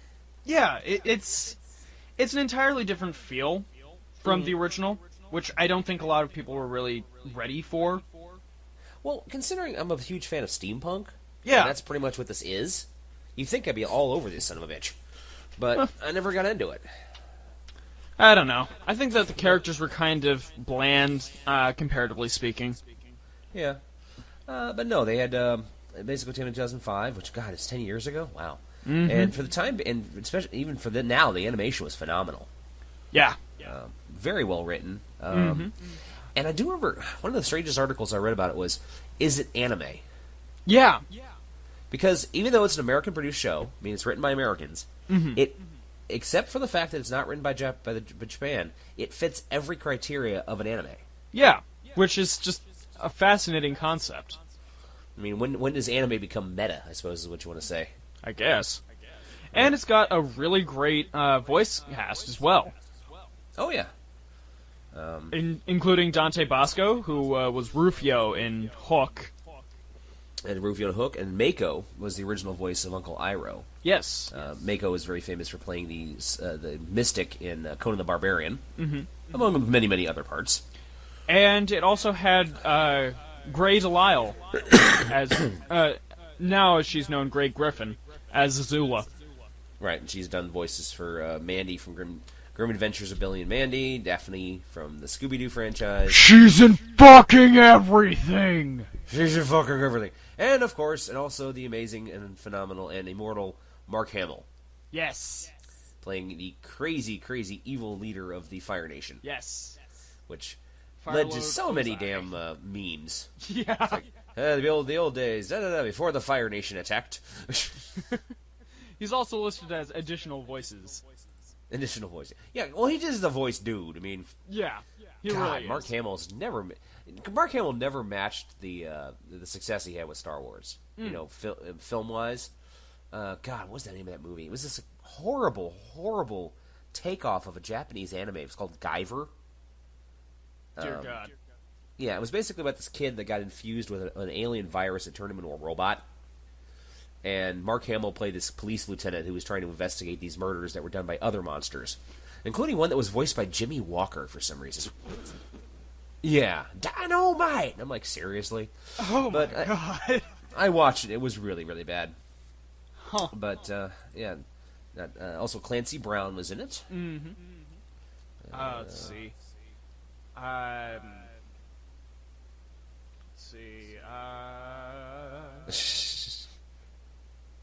Yeah, it's an entirely different feel from the original, which I don't think a lot of people were really ready for. Well, considering I'm a huge fan of steampunk, yeah, and that's pretty much what this is. You'd think I'd be all over this son of a bitch, but I never got into it. I don't know. I think that the characters were kind of bland, comparatively speaking. Yeah. But no, they had basically came in 2005, which, God, it's 10 years ago? Wow. Mm-hmm. And for the time, and especially even for now, the animation was phenomenal. Yeah. Very well written. And I do remember, one of the strangest articles I read about it was, is it anime? Yeah. Because even though it's an American-produced show, I mean, it's written by Americans, except for the fact that it's not written by Japan, it fits every criteria of an anime. Yeah, which is just a fascinating concept. I mean, when does anime become meta, I suppose is what you want to say. I guess. And it's got a really great voice cast as well. Oh, yeah. Including Dante Bosco, who was Rufio in Hook. And Rufio and Hook, and Mako was the original voice of Uncle Iroh. Yes. Mako is very famous for playing the mystic in Conan the Barbarian, among many, many other parts. And it also had Grey DeLisle, as now she's known Grey Griffin, as Azula. Right, and she's done voices for Mandy from Grim Adventures of Billy and Mandy, Daphne from the Scooby-Doo franchise. She's in fucking everything! She's in fucking everything. And, of course, and also the amazing and phenomenal and immortal Mark Hamill. Yes. playing the crazy, crazy evil leader of the Fire Nation. Yes. Which Fire led to Lord so many Ozai. damn memes. Yeah. It's like, the old days, before the Fire Nation attacked. He's also listed as additional voices. Additional voice. Yeah, well, he just is the voice dude. I mean, Yeah. He God, really is. Mark Hamill never matched the success he had with Star Wars. You know, film wise. God, what's the name of that movie? It was this horrible, horrible takeoff of a Japanese anime. It was called Guyver. Dear God. Yeah, it was basically about this kid that got infused with an alien virus that turned him into a robot. And Mark Hamill played this police lieutenant who was trying to investigate these murders that were done by other monsters, including one that was voiced by Jimmy Walker for some reason. Yeah, Dynamite! I'm like, seriously? Oh my God. I watched it. It was really, really bad. Huh. But, yeah. Also, Clancy Brown was in it. Mm-hmm. Let's see. Let's see.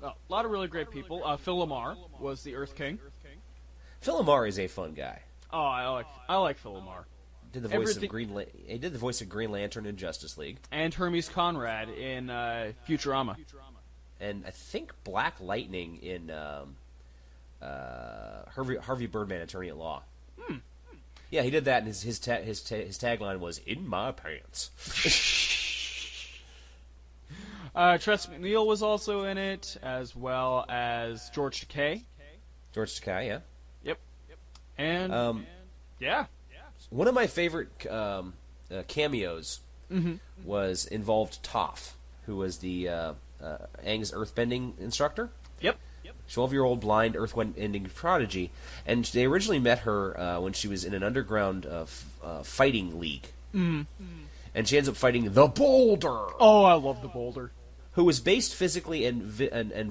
A lot of really great people. Phil Lamar was the Earth King. Phil Lamar is a fun guy. Oh, I like Phil Lamar. Did the voice of he did the voice of Green Lantern in Justice League. And Hermes Conrad in Futurama. And I think Black Lightning in Harvey Birdman, Attorney at Law. Yeah, he did that, and his tagline was "In my pants." Tress MacNeille was also in it, as well as George Takei. George Takei, yeah. Yep. And yeah. One of my favorite cameos was involved Toph, who was the Aang's earthbending instructor. Yep. 12-year-old blind earthbending prodigy, and they originally met her when she was in an underground fighting league. And she ends up fighting the Boulder. Oh, I love the Boulder. Who was based physically and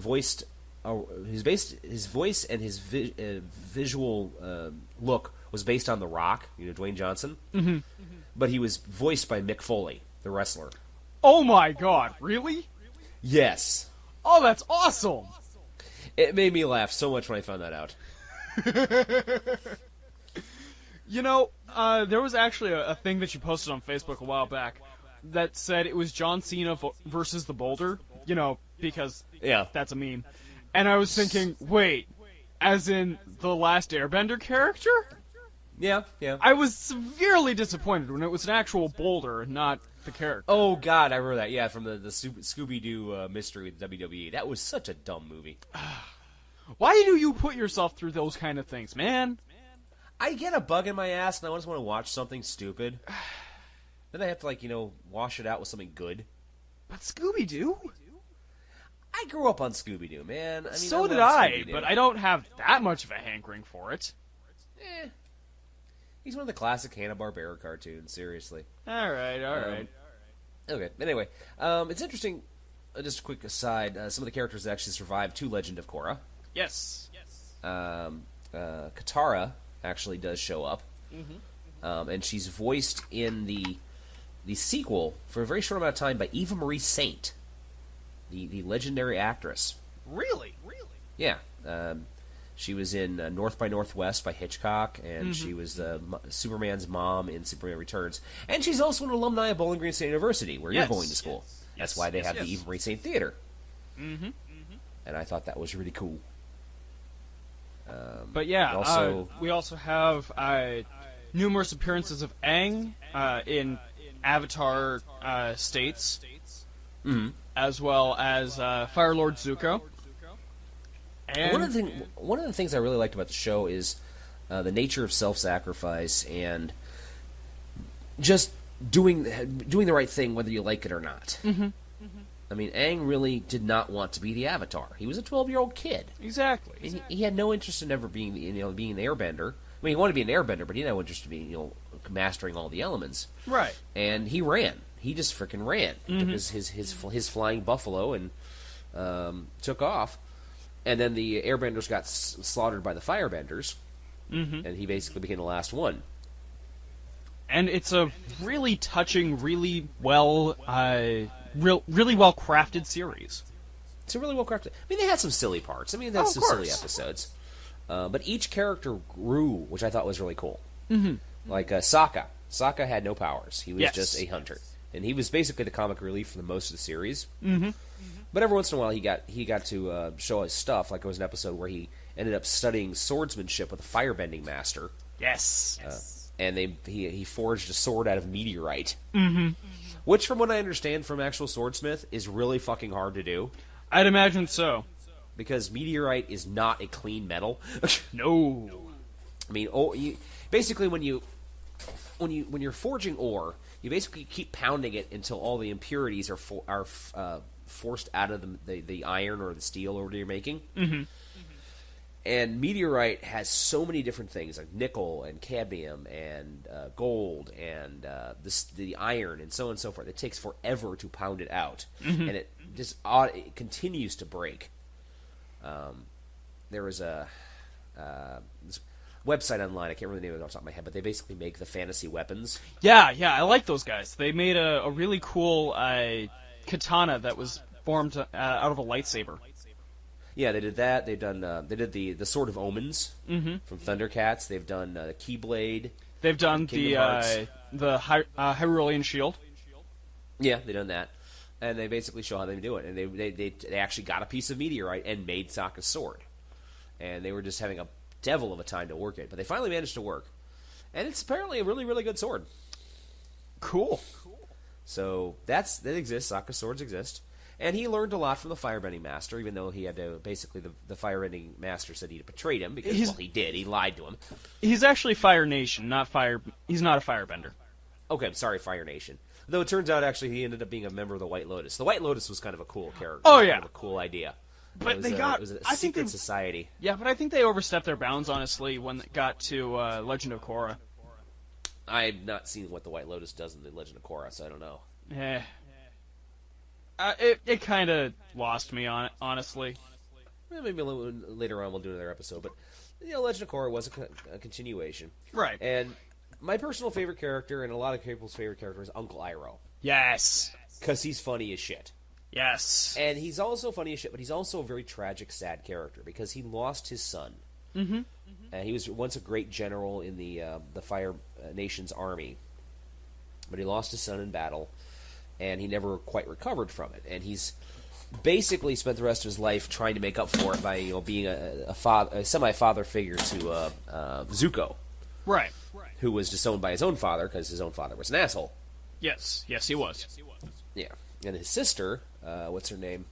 voiced. His voice and his visual look was based on The Rock, Dwayne Johnson. But he was voiced by Mick Foley, the wrestler. Oh my God! Really? Yes. Oh, that's awesome. It made me laugh so much when I found that out. There was actually a thing that you posted on Facebook a while back that said it was John Cena versus the Boulder, because that's a meme. And I was thinking, wait, as in the Last Airbender character? Yeah. I was severely disappointed when it was an actual boulder and not the character. Oh, God, I remember that. Yeah, from the Scooby-Doo mystery with WWE. That was such a dumb movie. Why do you put yourself through those kind of things, man? I get a bug in my ass and I just want to watch something stupid. Then I have to, wash it out with something good. But Scooby-Doo? I grew up on Scooby-Doo, man. So did I, but I don't have that much of a hankering for it. He's one of the classic Hanna-Barbera cartoons, seriously. All right. Okay, anyway. It's interesting, just a quick aside, some of the characters that actually survived to Legend of Korra. Yes. Katara actually does show up. And she's voiced in the sequel for a very short amount of time by Eva Marie Saint, the legendary actress. Really? Yeah. She was in North by Northwest by Hitchcock, and she was Superman's mom in Superman Returns. And she's also an alumni of Bowling Green State University, where you're going to school. That's why they have the Eva Marie Saint Theater. And I thought that was really cool. But yeah, we also have numerous appearances of Aang in Avatar states, as well as Fire Lord Zuko. And one of the things I really liked about the show is the nature of self-sacrifice and just doing the right thing, whether you like it or not. I mean, Aang really did not want to be the Avatar. He was a 12-year-old kid. Exactly. And he had no interest in ever being an airbender. I mean, he wanted to be an airbender, but he had no interest in being, mastering all the elements. Right. And he ran. He just freaking ran. Took his flying buffalo and took off. And then the airbenders got slaughtered by the firebenders. And he basically became the last one. And it's a really touching, really well crafted series. It's a really well crafted. I mean, they had some silly parts. I mean, that's some silly episodes. But each character grew, which I thought was really cool. Mm-hmm. Like Sokka. Sokka had no powers. He was just a hunter. And he was basically the comic relief for the most of the series. Mm-hmm. But every once in a while, he got to show his stuff. Like there was an episode where he ended up studying swordsmanship with a firebending master. Yes. And he forged a sword out of meteorite. Mm-hmm. Which, from what I understand from actual swordsmith, is really fucking hard to do. I'd imagine so. Because meteorite is not a clean metal. No. I mean, basically when you're forging ore, you basically keep pounding it until all the impurities are forced out of the iron or the steel or whatever you're making. Mm-hmm. And meteorite has so many different things, like nickel and cadmium and gold and the iron and so on and so forth. It takes forever to pound it out, and it continues to break. There was a website online, I can't remember the name of it off the top of my head, but they basically make the fantasy weapons. Yeah, I like those guys. They made a really cool katana that was formed out of a lightsaber. Yeah, they did that. They've done. They did the Sword of Omens from Thundercats. They've done the Keyblade. They've done the Hyrulean Shield. Yeah, they've done that, and they basically show how they do it. And they actually got a piece of meteorite and made Sokka's sword, and they were just having a devil of a time to work it, but they finally managed to work, and it's apparently a really, really good sword. Cool. So that exists. Sokka's swords exist. And he learned a lot from the Firebending Master, even though he had to, basically, the Firebending Master said he betrayed him, because, well, he did. He lied to him. He's actually Fire Nation, not Fire... He's not a Firebender. Okay, I'm sorry, Fire Nation. Though it turns out, actually, he ended up being a member of the White Lotus. The White Lotus was kind of a cool character. Oh, yeah. Kind of a cool idea. But it was a secret society. Yeah, but I think they overstepped their bounds, honestly, when it got to Legend of Korra. I've not seen what the White Lotus does in the Legend of Korra, so I don't know. Yeah. It kind of lost me on it, honestly. Well, maybe a little later on we'll do another episode, but Legend of Korra was a continuation, right? And my personal favorite character, and a lot of people's favorite character, is Uncle Iroh. Yes, because he's funny as shit. Yes, and he's also funny as shit, but he's also a very tragic, sad character because he lost his son. Mm-hmm. He was once a great general in the Fire Nation's army, but he lost his son in battle. And he never quite recovered from it. And he's basically spent the rest of his life trying to make up for it by being a semi-father figure to Zuko. Right. Who was disowned by his own father because his own father was an asshole. Yes, he was. Yeah. And his sister, what's her name?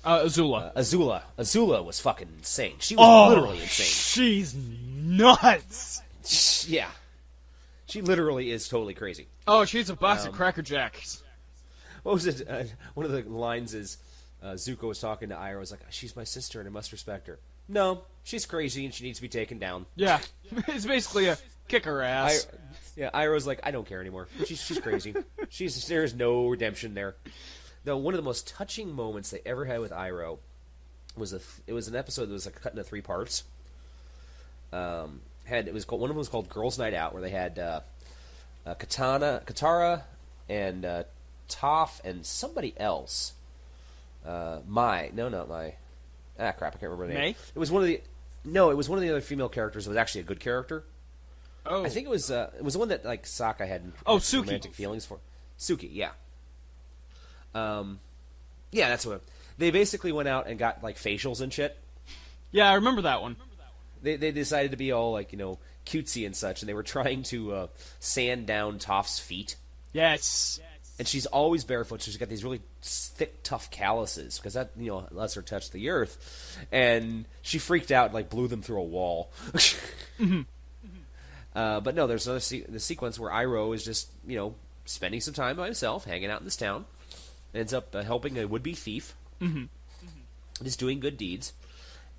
Azula. Azula was fucking insane. She was literally insane. She's nuts. Yeah. She literally is totally crazy. Oh, she's a box of Cracker Jacks. What was it? One of the lines is Zuko was talking to Iroh. Was like, "She's my sister, and I must respect her." No, she's crazy, and she needs to be taken down. Yeah, it's basically a kick her ass. Iroh's like, "I don't care anymore. She's crazy. There's no redemption there." Though one of the most touching moments they ever had with Iroh was an episode that was like cut into 3 parts. One of them was called Girls' Night Out, where they had Katara, and Toph and somebody else. Not Mai. Ah, crap! I can't remember the name. May? It was one of the other female characters. That was actually a good character. Oh, I think it was the one that like Sokka had Suki. romantic feelings for. Suki, yeah. Yeah, that's what they basically went out and got like facials and shit. Yeah, I remember that one. They decided to be all like cutesy and such, and they were trying to sand down Toph's feet. Yes. And she's always barefoot, so she's got these really thick, tough calluses, because that, lets her touch the earth. And she freaked out and, like, blew them through a wall. Mm-hmm. But no, there's another the sequence where Iroh is just, spending some time by himself, hanging out in this town. Ends up helping a would-be thief. Mm-hmm. Just doing good deeds.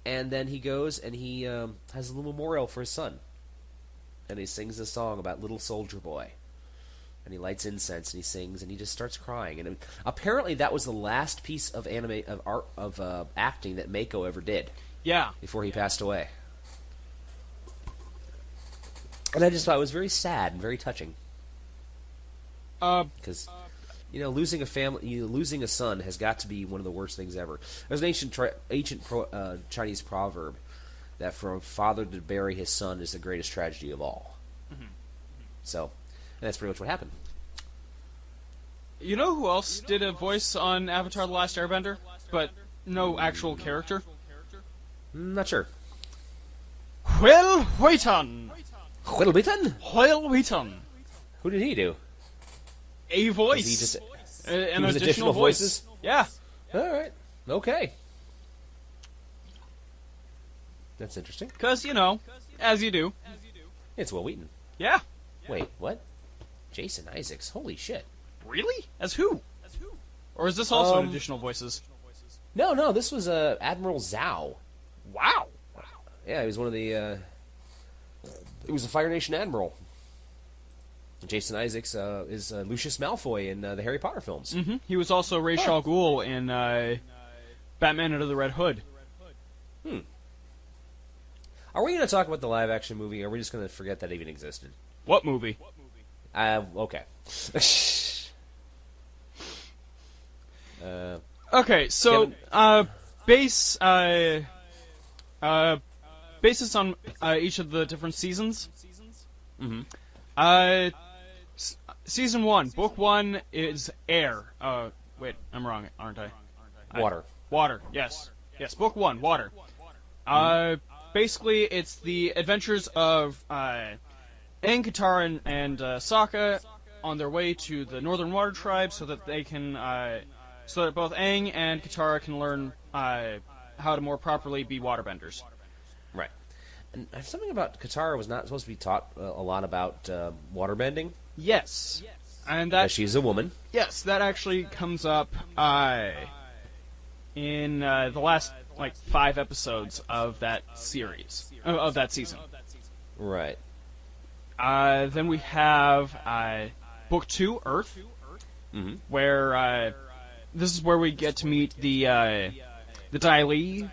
And then he goes and he has a little memorial for his son. And he sings a song about little soldier boy. And he lights incense and he sings and he just starts crying. And apparently that was the last piece of acting that Mako ever did. Yeah. Before he passed away. And I just thought it was very sad and very touching. Because losing a family, losing a son has got to be one of the worst things ever. There's an ancient Chinese proverb that for a father to bury his son is the greatest tragedy of all. So, and that's pretty much what happened. You know who else did a voice on Avatar: The Last Airbender, but no actual character? Not sure. Will Wheaton. Will Wheaton? Will Wheaton. Who did he do? A voice. Was he just an was additional voice. voices? Yeah. All right. Okay. That's interesting. Because, you know, as you do. It's Will Wheaton. Yeah. Wait, what? Jason Isaacs. Holy shit. Really? As who? Or is this also an additional voices? No, this was Admiral Zhao. Wow. Yeah, he was one of the... He was a Fire Nation Admiral. Jason Isaacs is Lucius Malfoy in the Harry Potter films. Mm-hmm. He was also Ra's al Ghul in Batman Under the Red Hood. Are we going to talk about the live-action movie, or are we just going to forget that even existed? What movie? Okay. Okay, so basis on each of the different seasons. Mm-hmm. Season 1, Book 1 is air. Wait, I'm wrong, aren't I? Water. Water. Yes. Book 1, water. Basically, it's the adventures of Aang, Katara, and Sokka on their way to the Northern Water Tribe, so that they can, so that both Aang and Katara can learn how to more properly be waterbenders. Right. And something about Katara was not supposed to be taught a lot about waterbending. Yes, and that she's a woman. Yes, that actually comes up in the last 5 episodes of that series of that season. Right. Then we have Book 2, Earth, where this is where we get to meet the Dai Li.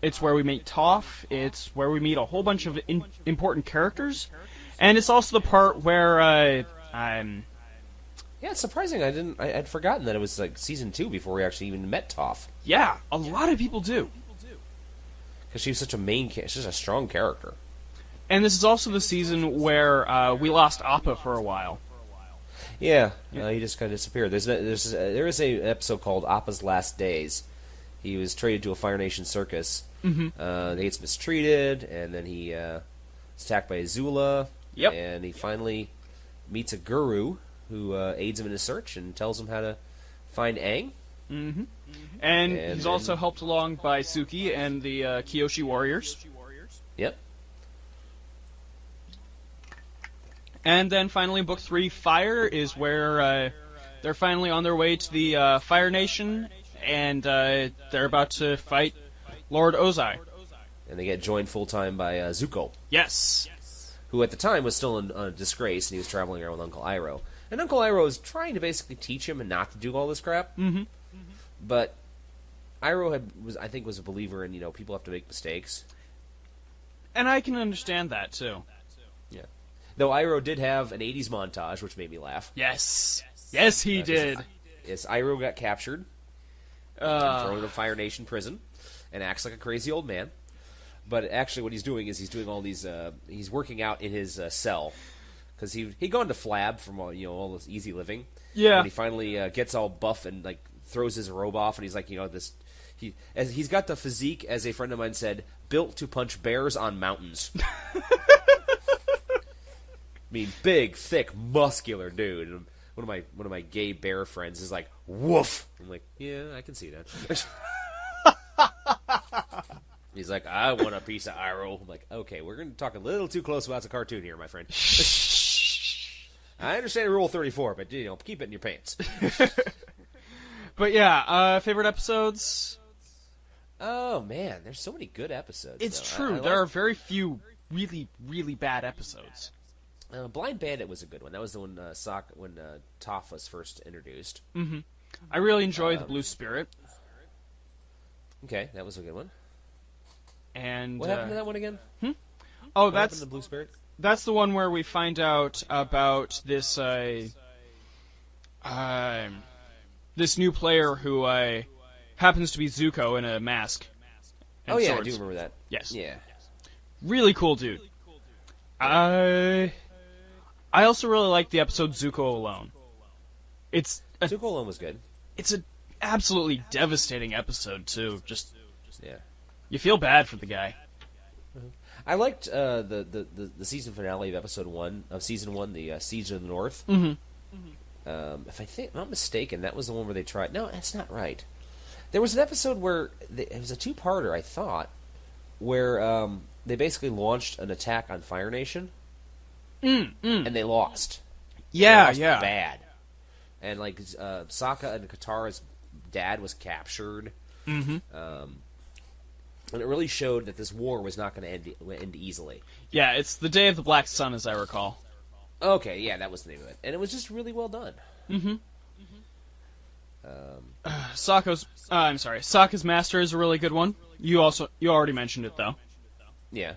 It's where we meet Toph. It's where we meet a whole bunch of important characters, and it's also the part where yeah, it's surprising. I'd forgotten that it was season 2 before we actually even met Toph. Yeah, a lot of people do. Because she's such a she's a strong character. And this is also the season where we lost Appa for a while. Yeah, he just kind of disappeared. There is a episode called Appa's Last Days. He was traded to a Fire Nation circus. Mm-hmm. He gets mistreated, and then he is attacked by Azula. Yep. And he finally meets a guru who aids him in his search and tells him how to find Aang. Mm-hmm. And he's also helped along by Suki and the Kyoshi Warriors. Yep. And then finally, Book 3, Fire, is where they're finally on their way to the Fire Nation, and they're about to fight Lord Ozai. And they get joined full-time by Zuko. Yes. Who at the time was still in disgrace, and he was traveling around with Uncle Iroh. And Uncle Iroh is trying to basically teach him not to do all this crap. Mm-hmm. But Iroh was a believer in, people have to make mistakes. And I can understand that, too. Yeah. Though Iroh did have an 80s montage, which made me laugh. Yes. Yes, he did. Yes, Iroh got captured, and thrown in a Fire Nation prison, and acts like a crazy old man. But actually what he's doing is he's doing all these, he's working out in his cell. Because he'd gone to Flab from all this easy living. Yeah. And he finally gets all buff and throws his robe off, and he's like, he's got the physique, as a friend of mine said, built to punch bears on mountains. I mean, big, thick, muscular dude. And one of my gay bear friends is like, woof. I'm like, yeah, I can see that. He's like, I want a piece of Iroh. I'm like, okay, we're going to talk a little too close about the cartoon here, my friend. I understand Rule 34, but keep it in your pants. But yeah, favorite episodes? Oh man, there's so many good episodes. It's true. There are very few really, really bad episodes. Blind Bandit was a good one. That was the one when Toph was first introduced. Mm-hmm. I really enjoyed the Blue Spirit. Okay, that was a good one. And what happened to that one again? Oh, what happened to Blue Spirit? That's the one where we find out about this this new player who happens to be Zuko in a mask. Oh yeah, swords. I do remember that. Yes. Yeah. Really cool dude. I also really like the episode Zuko Alone. Zuko Alone was good. It's an absolutely devastating episode too. Just Yeah. you feel bad for the guy. I liked the season finale of episode 1 of season 1, the Siege of the North. Mm-hmm. If I'm not mistaken, that was the one where they tried. No, that's not right. There was an episode where it was a two-parter, I thought, where they basically launched an attack on Fire Nation, and they lost. Yeah, They lost yeah. bad. And like Sokka and Katara's dad was captured. Mm-hmm. And it really showed that this war was not going to end easily. Yeah, it's the Day of the Black Sun, as I recall. Okay, yeah, that was the name of it, and it was just really well done. Mm-hmm. Sokka's Master is a really good one. You already mentioned it though. Yeah,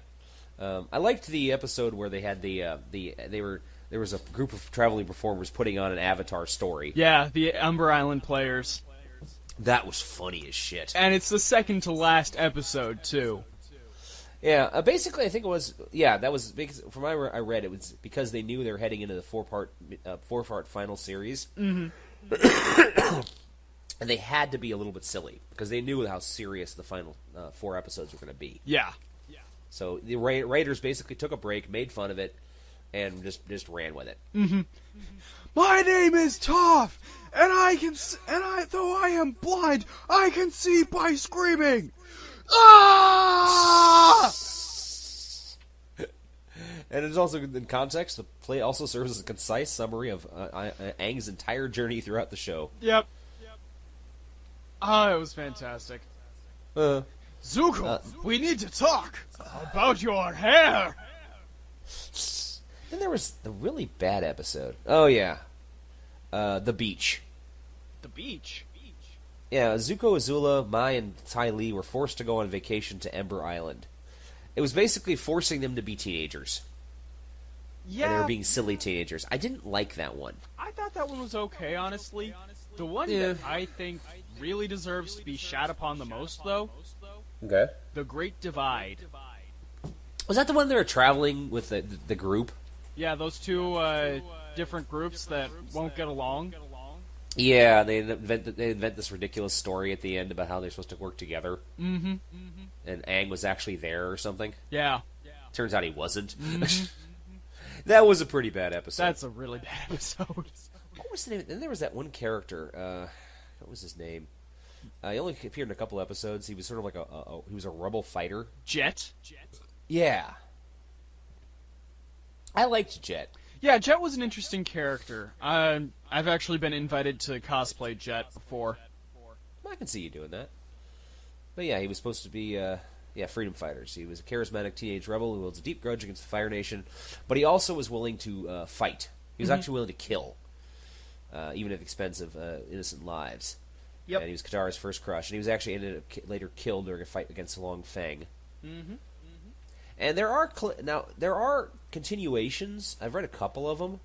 I liked the episode where they had there was a group of traveling performers putting on an Avatar story. Yeah, the Umber Island players. That was funny as shit. And it's the second to last episode too. Yeah, basically, I think it was. Yeah, that was because from what I read, it was because they knew they were heading into the four-part final series, Mm-hmm. and they had to be a little bit silly because they knew how serious the final 4 episodes were going to be. Yeah. So the writers basically took a break, made fun of it, and just ran with it. Mm-hmm. My name is Toph, and though I am blind, I can see by screaming. Ah! And it's also in context. The play also serves as a concise summary of Aang's entire journey throughout the show. Yep. Oh, it was fantastic. Zuko, we need to talk about your hair. Then there was the really bad episode. Oh yeah, the beach. The beach. Yeah, Zuko, Azula, Mai, and Ty Lee were forced to go on vacation to Ember Island. It was basically forcing them to be teenagers. Yeah. And they were being silly teenagers. I didn't like that one. I thought that one was okay, honestly. The one that I think really deserves to be shat upon the most, though, Okay. The Great Divide. Was that the one they were traveling with the group? Yeah, those two different groups that won't get along. Yeah, they invent this ridiculous story at the end about how they're supposed to work together. Mm-hmm. And Aang was actually there or something. Yeah. Turns out he wasn't. That was a pretty bad episode. That's a really bad episode. What was the name? Then there was that one character. What was his name? He only appeared in a couple episodes. He was sort of like he was a rebel fighter. Jet? Yeah. I liked Jet. Yeah, Jet was an interesting character. I've actually been invited to cosplay Jet before. I can see you doing that. But yeah, he was supposed to be, freedom fighters. He was a charismatic teenage rebel who holds a deep grudge against the Fire Nation, but he also was willing to fight. He was actually willing to kill, even at the expense of innocent lives. Yep. And he was Katara's first crush, and he was actually ended up later killed during a fight against Long Feng. Mm-hmm. And there are continuations. I've read a couple of them.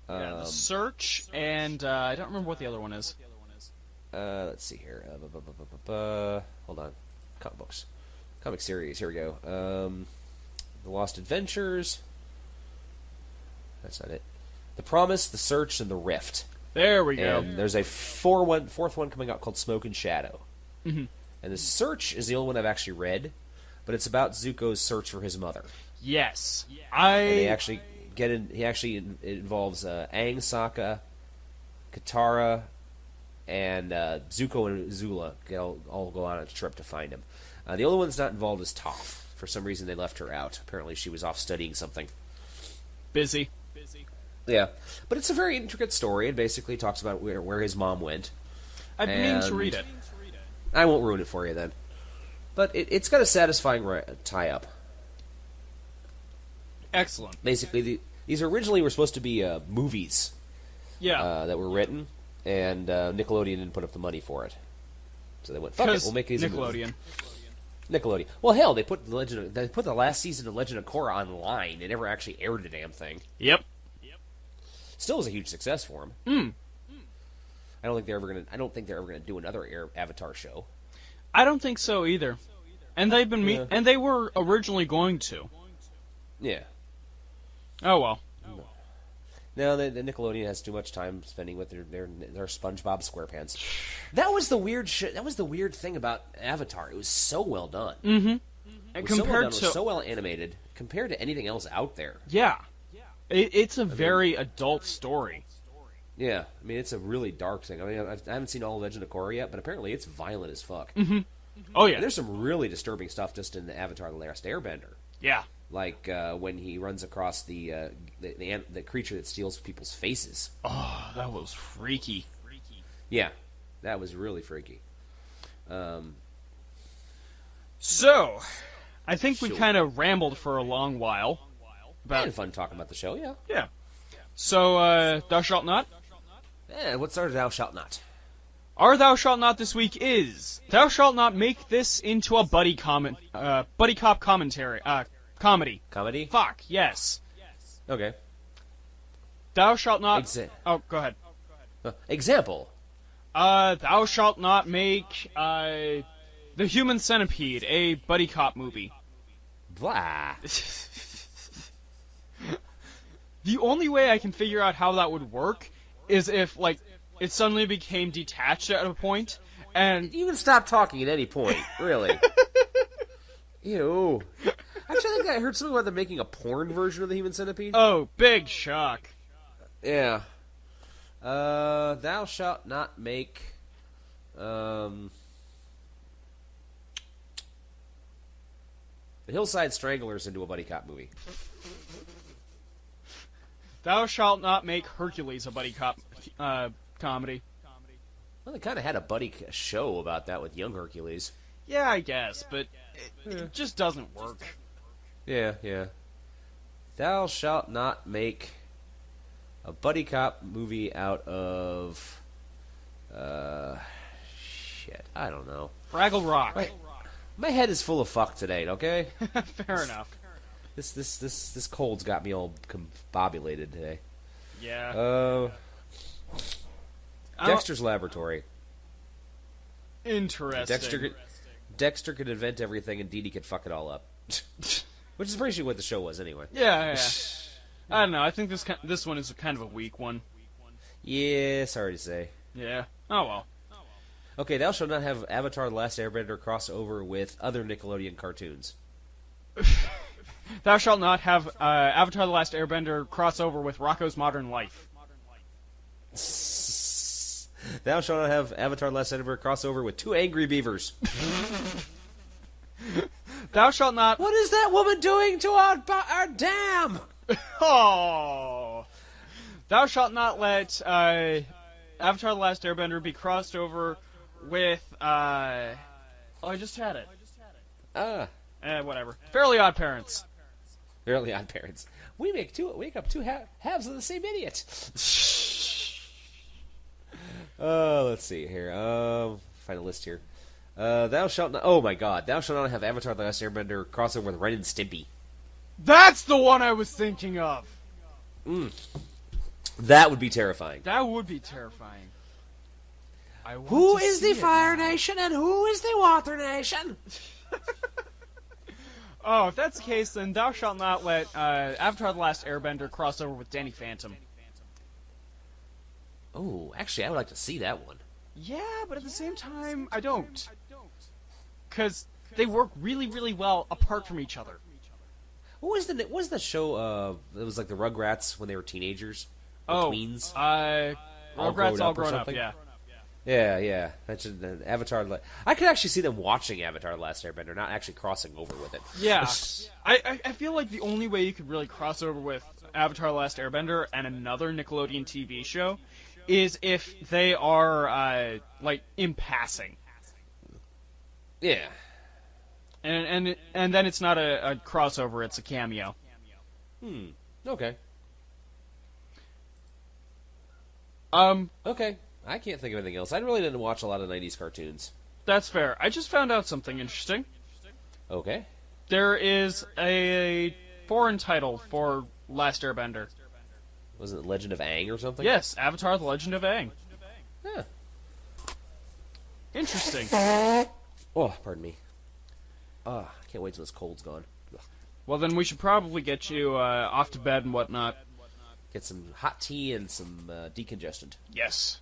Yeah, The Search, and I don't remember what the other one is. Let's see here. Hold on. Comic books. Comic series. Here we go. The Lost Adventures. That's not it. The Promise, The Search, and The Rift. There we go. And there's a fourth one coming out called Smoke and Shadow. Mm-hmm. And The Search is the only one I've actually read, but it's about Zuko's search for his mother. Yes. And they actually it involves Aang, Sokka, Katara, and Zuko and Azula all go on a trip to find him. The only one that's not involved is Toph. For some reason, they left her out. Apparently, she was off studying something. Busy. Yeah, but it's a very intricate story, and basically talks about where his mom went. I've been meaning to read it. I won't ruin it for you then. But it's got a satisfying tie-up. Excellent. Basically, these originally were supposed to be movies. Yeah. That were written, and Nickelodeon didn't put up the money for it. So they went, fuck it, we'll make these Nickelodeon. Nickelodeon. Well, hell, they put the last season of Legend of Korra online. They never actually aired the damn thing. Yep. Still was a huge success for them. Mm. I don't think they're ever gonna do another Avatar show. I don't think so either. And they've been and they were originally going to. Yeah. Oh well. No, the Nickelodeon has too much time spending with their SpongeBob SquarePants. That was the weird shit. That was the weird thing about Avatar. It was so well done. Mm-hmm. And compared to, it was so well animated compared to anything else out there. Yeah. It's a very adult story. Yeah, I mean it's a really dark thing. I mean I haven't seen all of Legend of Korra yet, but apparently it's violent as fuck. Mm-hmm. Oh yeah. And there's some really disturbing stuff just in the Avatar: The Last Airbender. Yeah. Like when he runs across the creature that steals people's faces. Oh, that was freaky. Yeah, that was really freaky. So, I think we kind of rambled for a long while. We had fun talking about the show, yeah. Yeah. So, Thou Shalt Not? Yeah, what's our Thou Shalt Not? Our Thou Shalt Not this week is Thou Shalt Not make this into a buddy cop commentary. Comedy. Comedy? Fuck, yes. Okay. Thou shalt not... Oh, go ahead. Example. Thou shalt not make, The Human Centipede a buddy cop movie. Blah. The only way I can figure out how that would work is if, like, it suddenly became detached at a point, and... You can stop talking at any point, really. Ew. Actually, I think I heard something about them making a porn version of the Human Centipede. Oh, big shock. Yeah. Thou shalt not make... The Hillside Stranglers into a buddy cop movie. Thou shalt not make Hercules a buddy cop comedy. Well, they kind of had a buddy show about that with young Hercules. Yeah, I guess, but it just doesn't work. Yeah, yeah. Thou shalt not make a buddy cop movie out of... shit, I don't know. Fraggle Rock. My head is full of fuck today, okay? Fair enough. This cold's got me all combobulated today. Yeah. Dexter's Laboratory. Interesting. Dexter could invent everything and Dee Dee could fuck it all up. Which is basically what the show was anyway. Yeah. I don't know. I think this one is kind of a weak one. Yeah, sorry to say. Yeah. Oh well. Okay, thou shalt not have Avatar: The Last Airbender cross over with other Nickelodeon cartoons. Thou shalt not have Avatar: The Last Airbender crossover with Rocko's Modern Life. Thou shalt not have Avatar: The Last Airbender crossover with two angry beavers. Thou shalt not... What is that woman doing to our dam? Oh. Thou shalt not let Avatar: The Last Airbender be crossed over with... I just had it. Whatever. Fairly Odd Parents. Fairly Odd Parents. We make up two halves of the same idiot. Let's see here. Find a list here. Thou shalt not... Oh my god. Thou shalt not have Avatar: The Last Airbender crossover with Ren and Stimpy. That's the one I was thinking of. That would be terrifying. That would be terrifying. Who is the Fire Nation and who is the Water Nation? Oh, if that's the case, then thou shalt not let Avatar: The Last Airbender cross over with Danny Phantom. Oh, actually, I would like to see that one. Yeah, but at the same time, I don't. Because they work really, really well apart from each other. What was the show, it was like the Rugrats when they were teenagers? Tweens? Rugrats All Grown Up, yeah. Yeah. Mentioned Avatar. I could actually see them watching Avatar: The Last Airbender, not actually crossing over with it. Yeah. I feel like the only way you could really cross over with Avatar: The Last Airbender and another Nickelodeon TV show is if they are, in passing. Yeah. And then it's not a crossover, it's a cameo. Okay. Okay. I can't think of anything else. I really didn't watch a lot of 90s cartoons. That's fair. I just found out something interesting. Okay. There is a foreign title for Last Airbender. Wasn't it Legend of Aang or something? Yes, Avatar: The Legend of Aang. Yeah. Interesting. Oh, pardon me. I can't wait till this cold's gone. Ugh. Well, then we should probably get you off to bed and whatnot. Get some hot tea and some decongestant. Yes.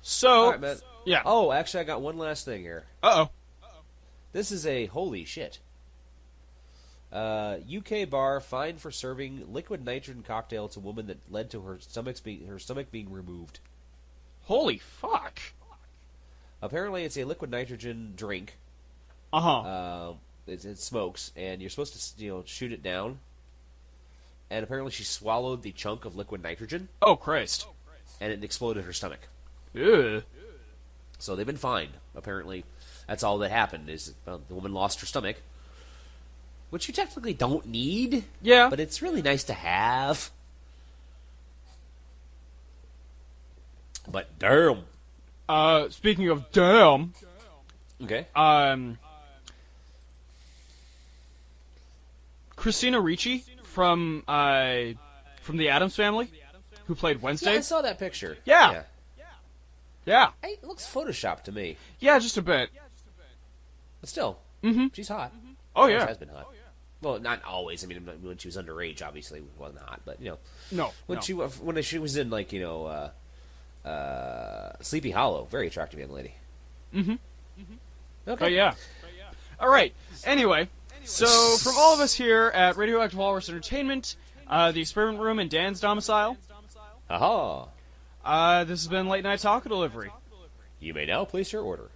So, All right, man. yeah. Oh, actually, I got one last thing here. Uh-oh. This is a holy shit. UK bar fined for serving liquid nitrogen cocktail to a woman that led to her stomach being removed. Holy fuck. Apparently, it's a liquid nitrogen drink. Uh-huh. It smokes, and you're supposed to shoot it down. And apparently, she swallowed the chunk of liquid nitrogen. Oh, Christ. And it exploded her stomach. Ew. So they've been fined. Apparently, that's all that happened. Is the woman lost her stomach, which you technically don't need. Yeah. But it's really nice to have. But damn. Speaking of damn. Okay. Christina Ricci from the Addams Family, who played Wednesday. Yeah, I saw that picture. Yeah. Yeah. It looks photoshopped to me. Yeah, just a bit. But still, she's hot. Oh, She yeah. has been hot. Well, not always. I mean, when she was underage, obviously, it wasn't hot. But No. when she was in Sleepy Hollow, very attractive young lady. Mm-hmm. Okay. Oh, yeah. All right. Anyway, so from all of us here at Radioactive Walrus Entertainment, the Experiment Room in Dan's domicile, Aha! this has been Late Night Taco Delivery. You may now place your order.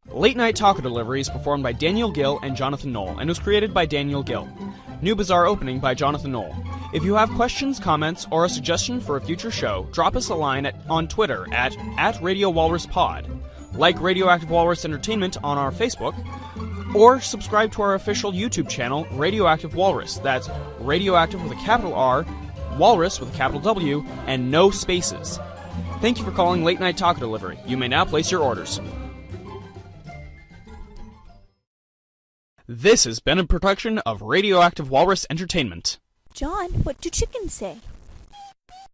Late Night Taco Delivery is performed by Daniel Gill and Jonathan Knoll, and was created by Daniel Gill. New Bizarre opening by Jonathan Knoll. If you have questions, comments, or a suggestion for a future show, drop us a line on Twitter at Radio Walrus Pod. Like Radioactive Walrus Entertainment on our Facebook, or subscribe to our official YouTube channel, Radioactive Walrus. That's Radioactive with a capital R, Walrus with a capital W, and no spaces. Thank you for calling Late Night Taco Delivery. You may now place your orders. This has been a production of Radioactive Walrus Entertainment. John, what do chickens say?